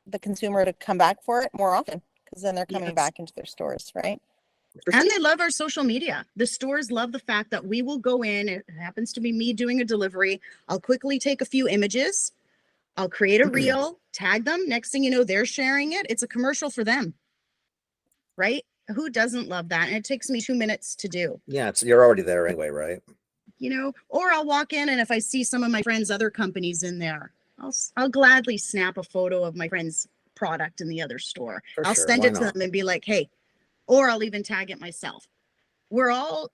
the consumer to come back for it more often, because then they're coming Yes. back into their stores, right? And they love our social media. The stores love the fact that we will go in. It happens to be me doing a delivery. I'll quickly take a few images. I'll create a reel, tag them. Next thing you know, they're sharing it. It's a commercial for them, right? Who doesn't love that? And it takes me 2 minutes to do. Yeah, you're already there anyway, right? You know, or I'll walk in and if I see some of my friends' other companies in there, I'll gladly snap a photo of my friend's product in the other store. For I'll sure. send Why it to not? them and be like, hey, or I'll even tag it myself. We all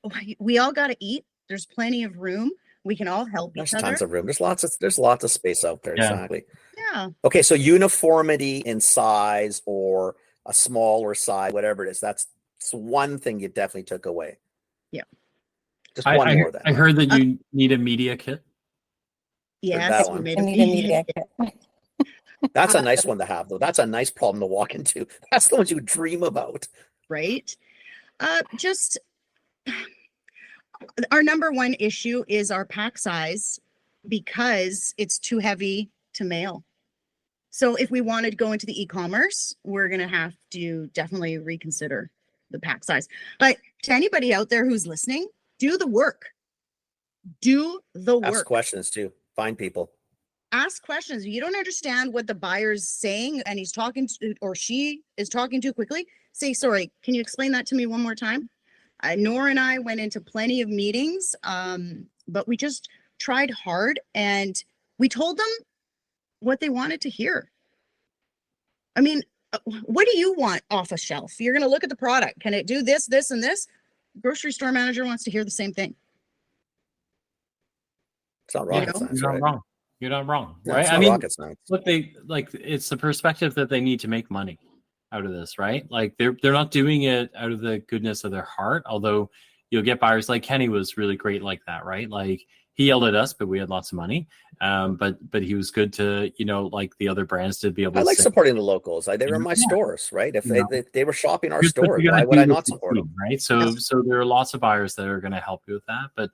got to eat. There's plenty of room. We can all help There's each other. tons of room. There's lots of space out there. Yeah. Exactly. Yeah. Okay, so uniformity in size or a smaller size, whatever it is, that's one thing you definitely took away. Yeah. Just one more then. I heard that you need a media kit. Yes. that we one. made I a need a media media kit. That's a nice one to have, though. That's a nice problem to walk into. That's the ones you dream about. right? Just our number one issue is our pack size because it's too heavy to mail. So if we wanted to go into the e-commerce, we're going to have to definitely reconsider the pack size. But to anybody out there who's listening, do the work. Do the work. Ask questions too. Find people. Ask questions. You don't understand what the buyer's saying and he's talking to, or she is talking too quickly. Say, sorry, can you explain that to me one more time? Nora and I went into plenty of meetings, but we just tried hard and we told them what they wanted to hear. I mean, what do you want off a shelf? You're going to look at the product. Can it do this, this, and this? Grocery store manager wants to hear the same thing. It's not rocket science, You're right? not wrong. You're not wrong, No, right? it's I not mean, rocket science. look, it's the perspective that they need to make money out of this, right? Like they're not doing it out of the goodness of their heart. Although you'll get buyers like Kenny was really great like that, right? Like he yelled at us, but we had lots of money. But he was good to, like the other brands to be able to I like say, supporting the locals. They were in my stores, right? If they were shopping our here's what store, you why gotta would I do not with the support team, them? right? So there are lots of buyers that are going to help you with that, but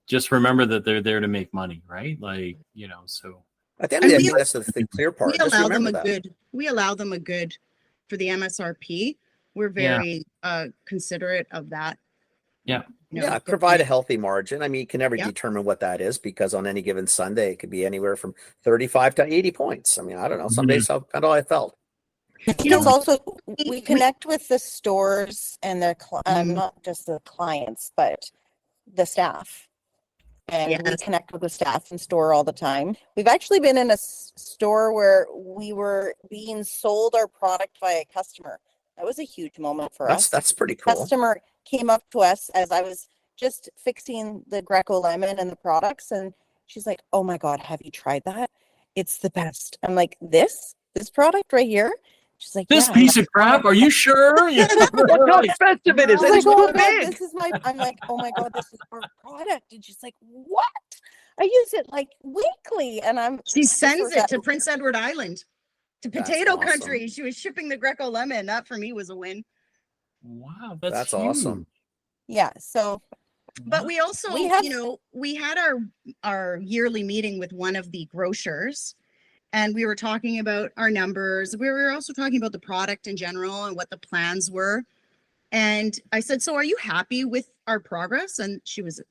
just remember that they're there to make money, right? Like, so. At the end of the day, I And think that's the clear part. We Just allow them remember that. we allow them a good for the MSRP. We're very considerate of that. Yeah. Yeah, provide a healthy margin. I mean, you can never determine what that is because on any given Sunday, it could be anywhere from 35 to 80 points. I mean, I don't know. Some days, how I felt. Because also we connect with the stores and their not just the clients, but the staff. And we connect with the staff in store all the time. We've actually been in a store where we were being sold our product by a customer. That was a huge moment for us. That's pretty cool. Customer came up to us as I was just fixing the Greco lemon and the products, and she's like, "Oh my God, have you tried that? It's the best." I'm like, "This product right here?" She's like, "This yeah. piece of crap? Are you sure?" Yeah. Look how expensive it is. Like, It's oh too my God, big. this is my. I'm like, "Oh my God, this is our product," and she's like, "What? I use it like weekly," and she sends it to Prince Edward Island, to Potato awesome. Country. She was shipping the Greco lemon. That for me was a win. Wow, that's huge. awesome. Yeah. So, but we also, we had our yearly meeting with one of the grocers, and we were talking about our numbers. We were also talking about the product in general and what the plans were. And I said, "So are you happy with our progress?" And she was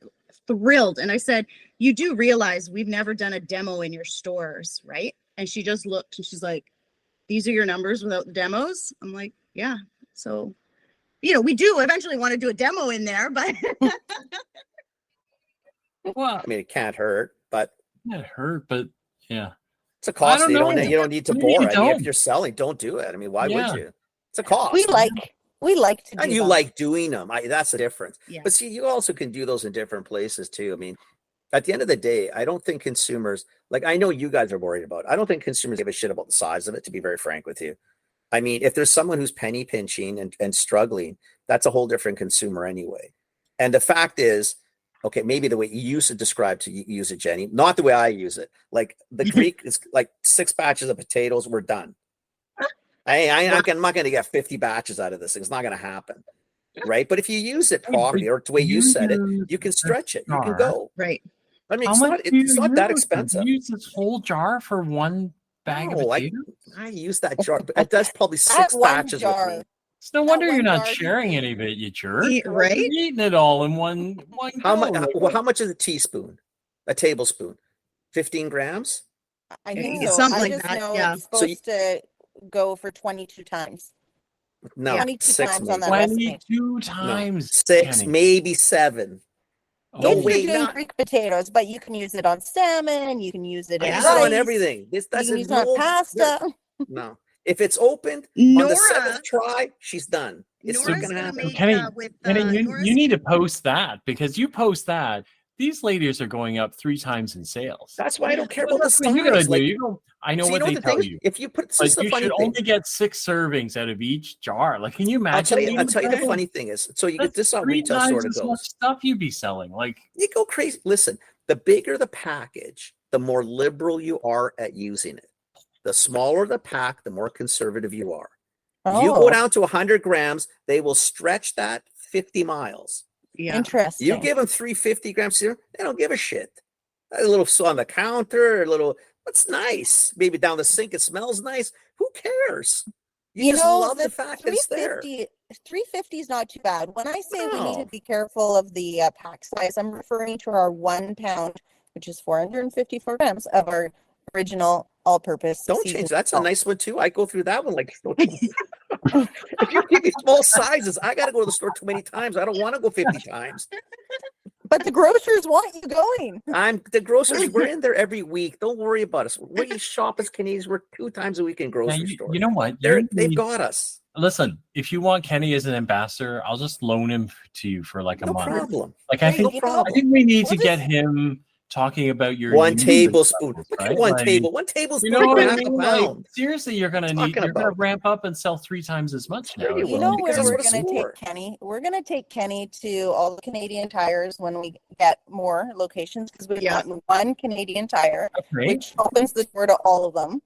thrilled. And I said, "You do realize we've never done a demo in your stores, right?" And she just looked and she's like, "These are your numbers without the demos?" I'm like, "Yeah." So, we do eventually want to do a demo in there, but well, I mean, it can't hurt, but yeah, it's a cost. You don't need to bore. I mean, if you're selling, don't do it. I mean, why would you? It's a cost. We like to do and you them. like doing them. That's the difference. Yeah. But see, you also can do those in different places too. I mean, at the end of the day, I don't think consumers, like I know you guys are worried about it. I don't think consumers give a shit about the size of it, to be very frank with you. I mean, if there's someone who's penny pinching and struggling, that's a whole different consumer anyway. And the fact is, okay, maybe the way you used to describe to use it, Jenny, not the way I use it. Like the Greek is like 6 batches of potatoes, we're done. I'm not going to get 50 batches out of this thing. It's not going to happen. Right. But if you use it properly or the way you said it, you can stretch it. You can go. Right. I mean, it's not that expensive. You use this whole jar for one bag of No, potatoes? I use that jar. But it does probably That 6 one batches jar. with me. It's no wonder one you're not jar he sharing gave any of it, you jerk. Right? You're eating it all in one How go. much? How much is a teaspoon? A tablespoon? 15 grams? I Yeah, think yeah, so. something I like just that, know yeah. it's supposed to go for 22 times. No, 22 6 times on maybe. that recipe. 22 No, times. 6, Kenny. maybe 7. No If you're way, doing not. Greek potatoes, but you can use it on salmon, you can use it I in use rice, it on everything. This you can doesn't use it on no. pasta. No. If it's opened on the 7th try, she's done. It's not Nora's going to gonna happen. make Kenny, with Kenny, you Nora's need to post that, because you post that, these ladies are going up 3 times in sales. That's why I don't care Well, about the that's what you gotta size. do. Like, You know, I know so you what know they what the tell thing is? you. If you put, this Like, is the you funny should thing. only get 6 servings out of each jar. Like, can you imagine? I'll tell you that? the funny thing is. So you That's get this how 3 retail times sort of as much goes. stuff you'd be selling. Like, You go crazy. Listen, the bigger the package, the more liberal you are at using it. The smaller the pack, the more conservative you are. You go down to 100 grams, they will stretch that 50 miles. yeah. Interesting. You give them 350 grams here, they don't give a shit. A little on the counter, a little, what's nice? Maybe down the sink, it smells nice. Who cares? You just love the fact that it's there. 350 is not too bad. When I say we need to No. be careful of the pack size, I'm referring to our 1 pound, which is 454 grams of our original all-purpose. Don't seasoned change. That's a salt. nice one too. I go through that one like if you give me small sizes, I got to go to the store too many times. I don't want to go 50 times. But the grocers want you going. The grocers. We're in there every week. Don't worry about us. We shop as Canadians. We're 2 times a week in grocery stores. you know what? They've got us. Listen, if you want Kenny as an ambassador, I'll just loan him to you for like a No month. problem. Like, I think, no problem. I think we need We'll to get him talking about your 1 union tablespoon. levels, Look right? at 1 Like, table. 1 tablespoon. you know what I half mean? a Like, pound. seriously, you're gonna Talking gonna about? ramp up and sell 3 times as much now. Sure you You will, know because where that's we're what it's going to for. take Kenny? We're going to take Kenny to all the Canadian Tires when we get more locations, because we've got 1 Canadian Tire, Okay. which opens the door to all of them.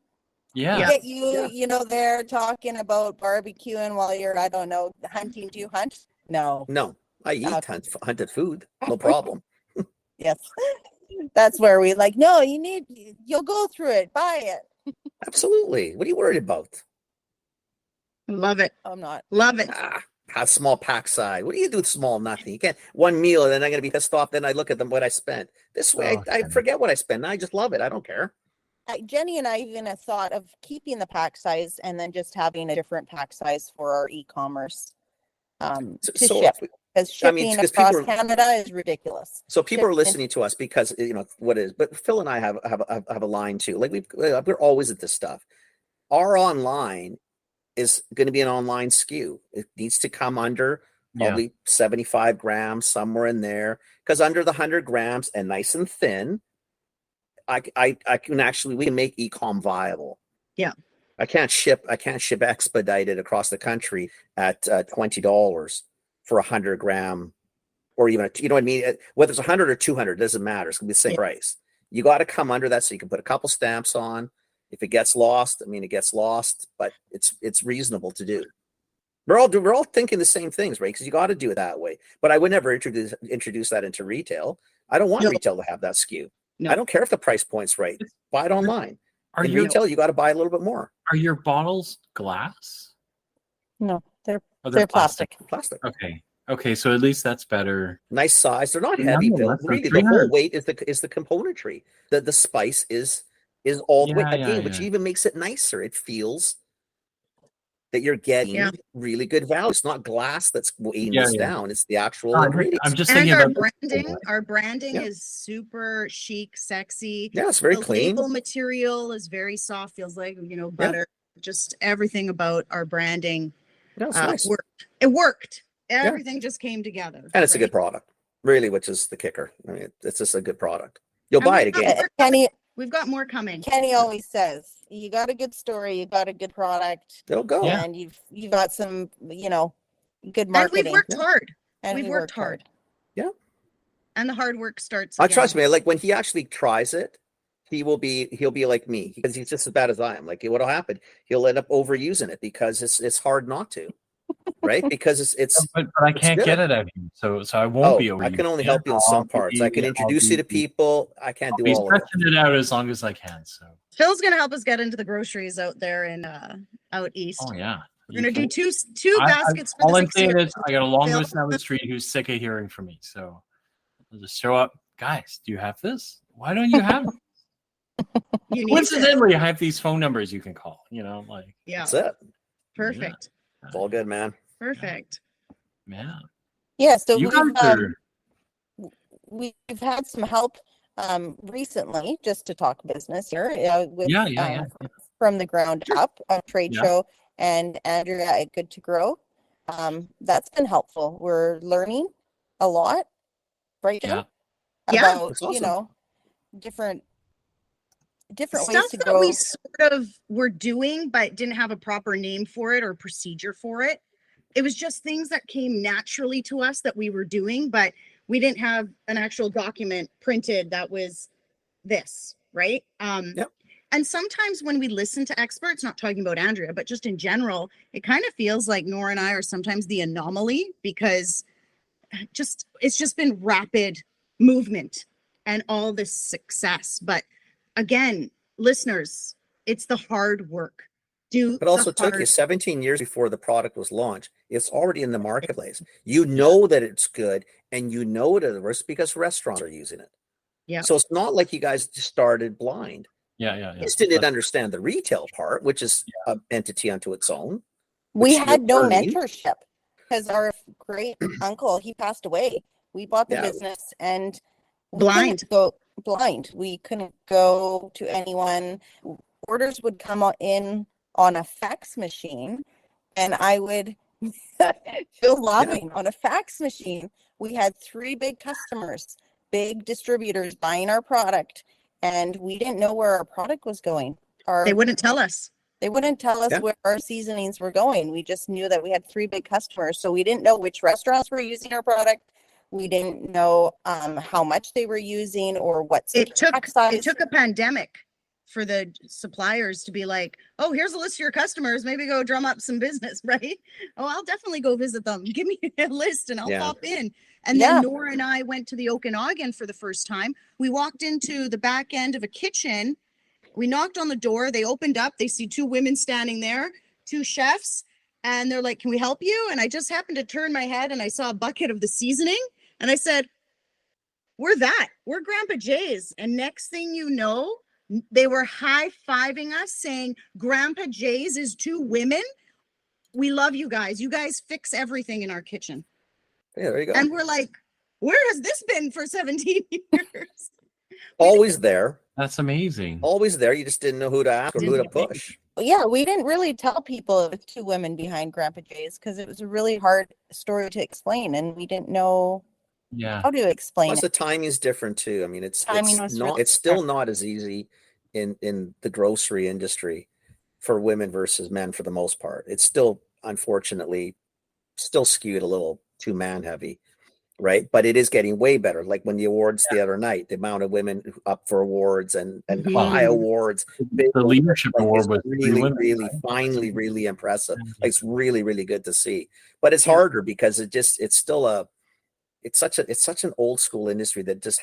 Yeah. Get you know, they're talking about barbecuing while you're, I don't know, hunting. Do you hunt? No. No, I eat Okay. hunted food. No problem. Yes. That's where we like, no, you'll go through it. Buy it. Absolutely. What are you worried about? Love it. I'm not. Love it. How small pack size? What do you do with small nothing? You can't 1 meal and then I'm gonna be pissed off. Then I look at them what I spent. This way, I forget what I spent. I just love it. I don't care. Jenny and I even have thought of keeping the pack size and then just having a different pack size for our e-commerce to ship. Because shipping across Canada is ridiculous. So people are listening to us because what is. But Phil and I have a line too. Like we're always at this stuff. Our online is going to be an online SKU. It needs to come under probably 75 grams, somewhere in there. Because under the 100 grams and nice and thin, I can actually, we can make e-com viable. Yeah. I can't ship expedited across the country at $20 for 100 gram, or even you know what I mean. Whether it's 100 or 200, it doesn't matter. It's gonna be the same price. You got to come under that so you can put a couple stamps on. If it gets lost, I mean, it gets lost, but it's reasonable to do. We're all thinking the same things, right? Because you got to do it that way. But I would never introduce that into retail. I don't want retail to have that SKU. No. I don't care if the price point's right. Buy it online. In retail, you got to buy a little bit more. Are your bottles glass? No, they're plastic. Plastic. Okay, so at least that's better. Nice size. They're not heavy. Really, the whole weight is the componentry. The spice is all the way again, which even makes it nicer. It feels that you're getting really good value. It's not glass that's weighing this down. It's the actual ingredients. I'm just thinking about our branding is super chic, sexy. Yeah, it's very clean. The label material is very soft. Feels like butter. Just everything about our branding. Nice. Worked. It worked. Everything just came together. And it's a good product, really, which is the kicker. I mean, it's just a good product. You'll buy it again. Kenny, we've got more coming. Kenny always says, you got a good story, you got a good product. It'll go. And you've got some, good marketing. And we've worked hard. And we've worked hard. Yeah. And the hard work starts. Trust me, like when he actually tries it, he'll be like me, because he's just as bad as I am. Like what'll happen? He'll end up overusing it because it's hard not to. Right, because it's but I can't get it out of you, so I won't be over. I can only help you in some parts. I can introduce you to people. I can't do all of it. Stretching it out as long as I can. So Phil's gonna help us get into the groceries out there in out east. Oh yeah. We're gonna do two baskets for all the I'm saying 6-year-old. is I got a long Phil. list down the street who's sick of hearing from me. So I'll just show up. Guys, do you have this? Why don't you have it? You need it. Coincidentally, I have these phone numbers you can call. Like Yeah, That's it. perfect. It's all good, man. Perfect. man. Yeah, so You guys are we've had some help recently, just to talk business here, with yeah. from the ground up, a trade Yeah. show, and Andrea at Good to Grow. That's been helpful. We're learning a lot, right, Jen? Yeah. About That's awesome. different Stuff ways to that grow. we sort of were doing but didn't have a proper name for it or procedure for it. It was just things that came naturally to us that we were doing, but we didn't have an actual document printed that was this, right? Yep. And sometimes when we listen to experts, not talking about Andrea, but just in general, it kind of feels like Nora and I are sometimes the anomaly, because it's just been rapid movement and all this success. But again, listeners, it's the hard work. But also took you 17 years before the product was launched. It's already in the marketplace. You know that it's good, and you know it works because restaurants are using it. Yeah. So it's not like you guys just started blind. Yeah. You just didn't understand the retail part, which is an entity unto its own. We which had you're no learning. mentorship because our great uncle, he passed away. We bought the Yeah. business and we Blind. couldn't go blind. We couldn't go to anyone. Orders would come in on a fax machine, and I would feel laughing on a fax machine. We had 3 big customers, big distributors buying our product, and we didn't know where our product was going. They wouldn't tell us. They wouldn't tell us where our seasonings were going. We just knew that we had 3 big customers. So we didn't know which restaurants were using our product. We didn't know how much they were using or what It took a pandemic for the suppliers to be like, oh, here's a list of your customers. Maybe go drum up some business, right? Oh, I'll definitely go visit them. Give me a list and I'll pop in. And then Nora and I went to the Okanagan for the first time. We walked into the back end of a kitchen. We knocked on the door. They opened up. They see 2 women standing there, 2 chefs. And they're like, can we help you? And I just happened to turn my head and I saw a bucket of the seasoning. And I said, we're Grandpa Jay's. And next thing you know, they were high-fiving us saying, Grandpa Jay's is 2 women. We love you guys. You guys fix everything in our kitchen. Yeah, there you go. And we're like, where has this been for 17 years? Always there. That's amazing. Always there. You just didn't know who to ask or who to push. Yeah, we didn't really tell people it was 2 women behind Grandpa Jay's because it was a really hard story to explain, and we didn't know how to explain Plus, it. the timing is different too. I mean, it's Really still not as easy in the grocery industry for women versus men for the most part. It's still, unfortunately, still skewed a little too man heavy, right? But it is getting way better. Like when the awards the other night, the amount of women up for awards and high awards, the leadership award was really finally really impressive. Like it's really, really good to see. But it's harder because it's such an old school industry that just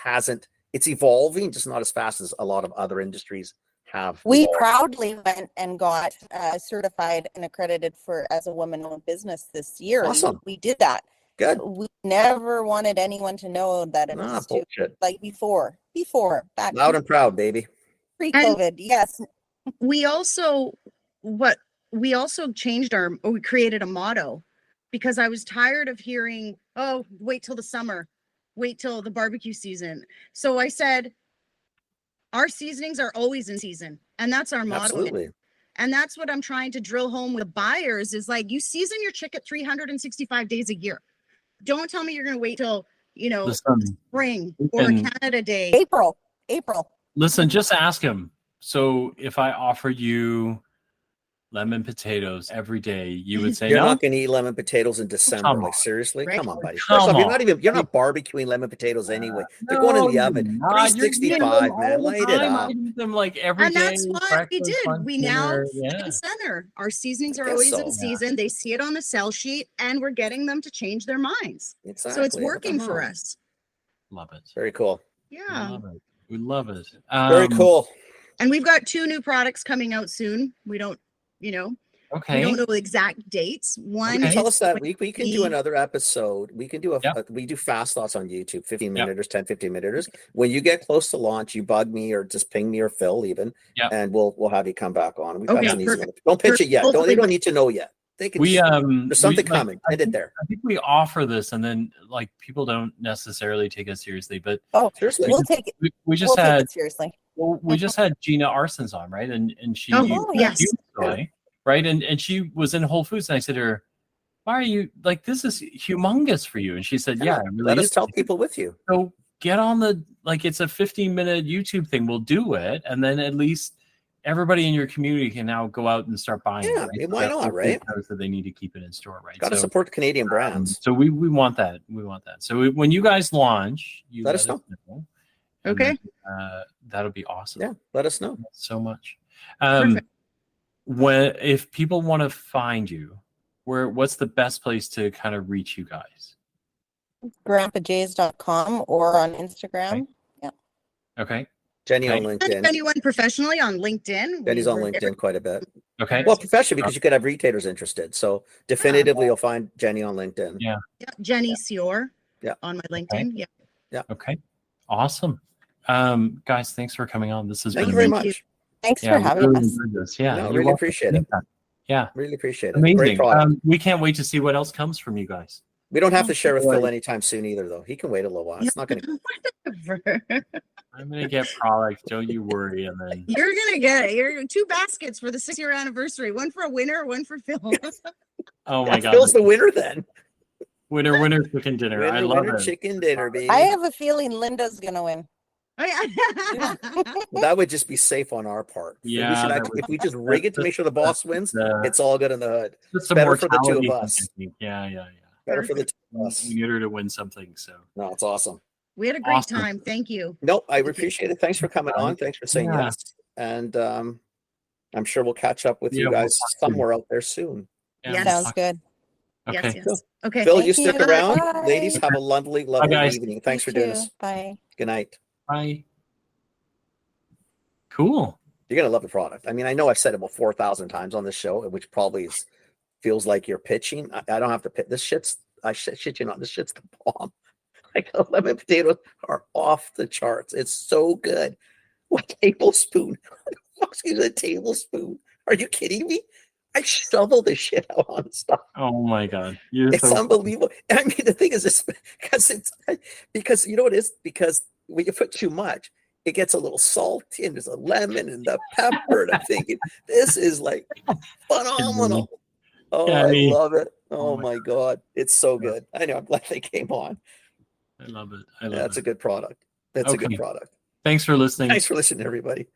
it's evolving, just not as fast as a lot of other industries have. We proudly went and got certified and accredited as a woman-owned business this year. Awesome. We did that. Good. We never wanted anyone to know that it was bullshit. Like before back Loud and proud, baby. Pre-COVID. Yes. We also we created a motto, because I was tired of hearing, oh, wait till the summer, wait till the barbecue season. So I said, our seasonings are always in season. And that's our motto. Absolutely. And that's what I'm trying to drill home with buyers is like, you season your chicken 365 days a year. Don't tell me you're going to wait till, spring or Canada Day. April. Listen, just ask him. So if I offered you lemon potatoes every day, you would say you're no? not going to eat lemon potatoes in December. Come like on. seriously, Right? come on, buddy. Come First off, on. you're not barbecuing lemon potatoes anyway. They're going in the oven. 365, man. Light it up. I eat them like every And day. that's what we did. lunch, We now dinner. center. Our seasonings I are guess always so. in season. They see it on the sell sheet, and we're getting them to change their minds. Exactly. So it's working for us. Love it. Very cool. Yeah. We love it. Very cool. And we've got 2 new products coming out soon. We don't, we Okay. don't know the exact dates. One You can is tell us that we can do 20. another episode. We can do we do fast thoughts on YouTube, 15 minutes, 10, 15 minutes. When you get close to launch, you bug me or just ping me or Phil even, and we'll have you come back on. We've got some easy ones. Don't pitch it yet. They don't need to know yet. They can there's something coming. End it there. I think we offer this, and then like people don't necessarily take us seriously, but seriously, we'll take it. We just had it seriously. Well, we just had Gina Arsons on, right? And she yes. Right? And she was in Whole Foods, and I said to her, why are you like, this is humongous for you? And she said, yeah, it really let us is. tell people with you. So get on it's a 15-minute YouTube thing. We'll do it. And then at least everybody in your community can now go out and start buying. Yeah, right? why not, right? So they need to keep it in store, right? Got to support the Canadian brands. So we want that. We want that. So when you guys launch, you let us know. Okay. Then, that'll be awesome. Yeah, let us know. So much. Perfect. If people want to find you, what's the best place to kind of reach you guys? grandpajays.com or on Instagram. Okay. Jenny on LinkedIn. And anyone professionally on LinkedIn. Jenny's on LinkedIn quite a bit. Okay. Well, professionally, because you could have retailers interested. So definitively, you'll find Jenny on LinkedIn. Yeah. Jenny Sior. Yeah. On my LinkedIn. Okay. Yeah. Okay. Awesome. Guys, thanks for coming on. This has Thank been you very much. Thanks for having us. Yeah, no, really appreciate it. Yeah, really appreciate it. Amazing. Great product. We can't wait to see what else comes from you guys. We don't have to share with Phil anytime soon either, though. He can wait a little while. It's not going to. I'm gonna get product. Don't you worry. And then you're gonna get it. 2 baskets for the 6-year anniversary. One for a winner, one for Phil. Oh my God. Phil's the winner then. Winner chicken dinner. I love it. Chicken dinner, baby. I have a feeling Linda's gonna win. Well, that would just be safe on our part. Yeah, if we just rig it to make sure the boss wins, it's all good in the hood. It's better for the 2 of us. Yeah. Better for the 2 of us. We need her to win something. So no, it's awesome. We had a great time. Thank you. No, I appreciate it. Thanks for coming on. Thanks for saying yes. And I'm sure we'll catch up with you guys somewhere out there soon. Yeah. Sounds good. Okay. Yes. Okay. Phil, you stick around. Bye. Ladies, have a lovely evening. Thanks for doing this. Bye. Good night. Bye. Cool. You're going to love the product. I mean, I know I've said it about 4,000 times on this show, which probably feels like you're pitching. I don't have to pitch. This shit's, I shit you not, this shit's the bomb. Like, lemon potatoes are off the charts. It's so good. What tablespoon? Excuse me, a tablespoon. Are you kidding me? I shovel this shit out on stuff. Oh my God. It's unbelievable. I mean, the thing is, because you know what it is? Because when you put too much, it gets a little salty and there's a lemon and the pepper. And I'm thinking, this is like phenomenal. Oh, yeah, I love it. Oh my God. It's so good. I know. I'm glad they came on. I love it. That's a good product. That's a good product. Thanks for listening. Thanks for listening, everybody.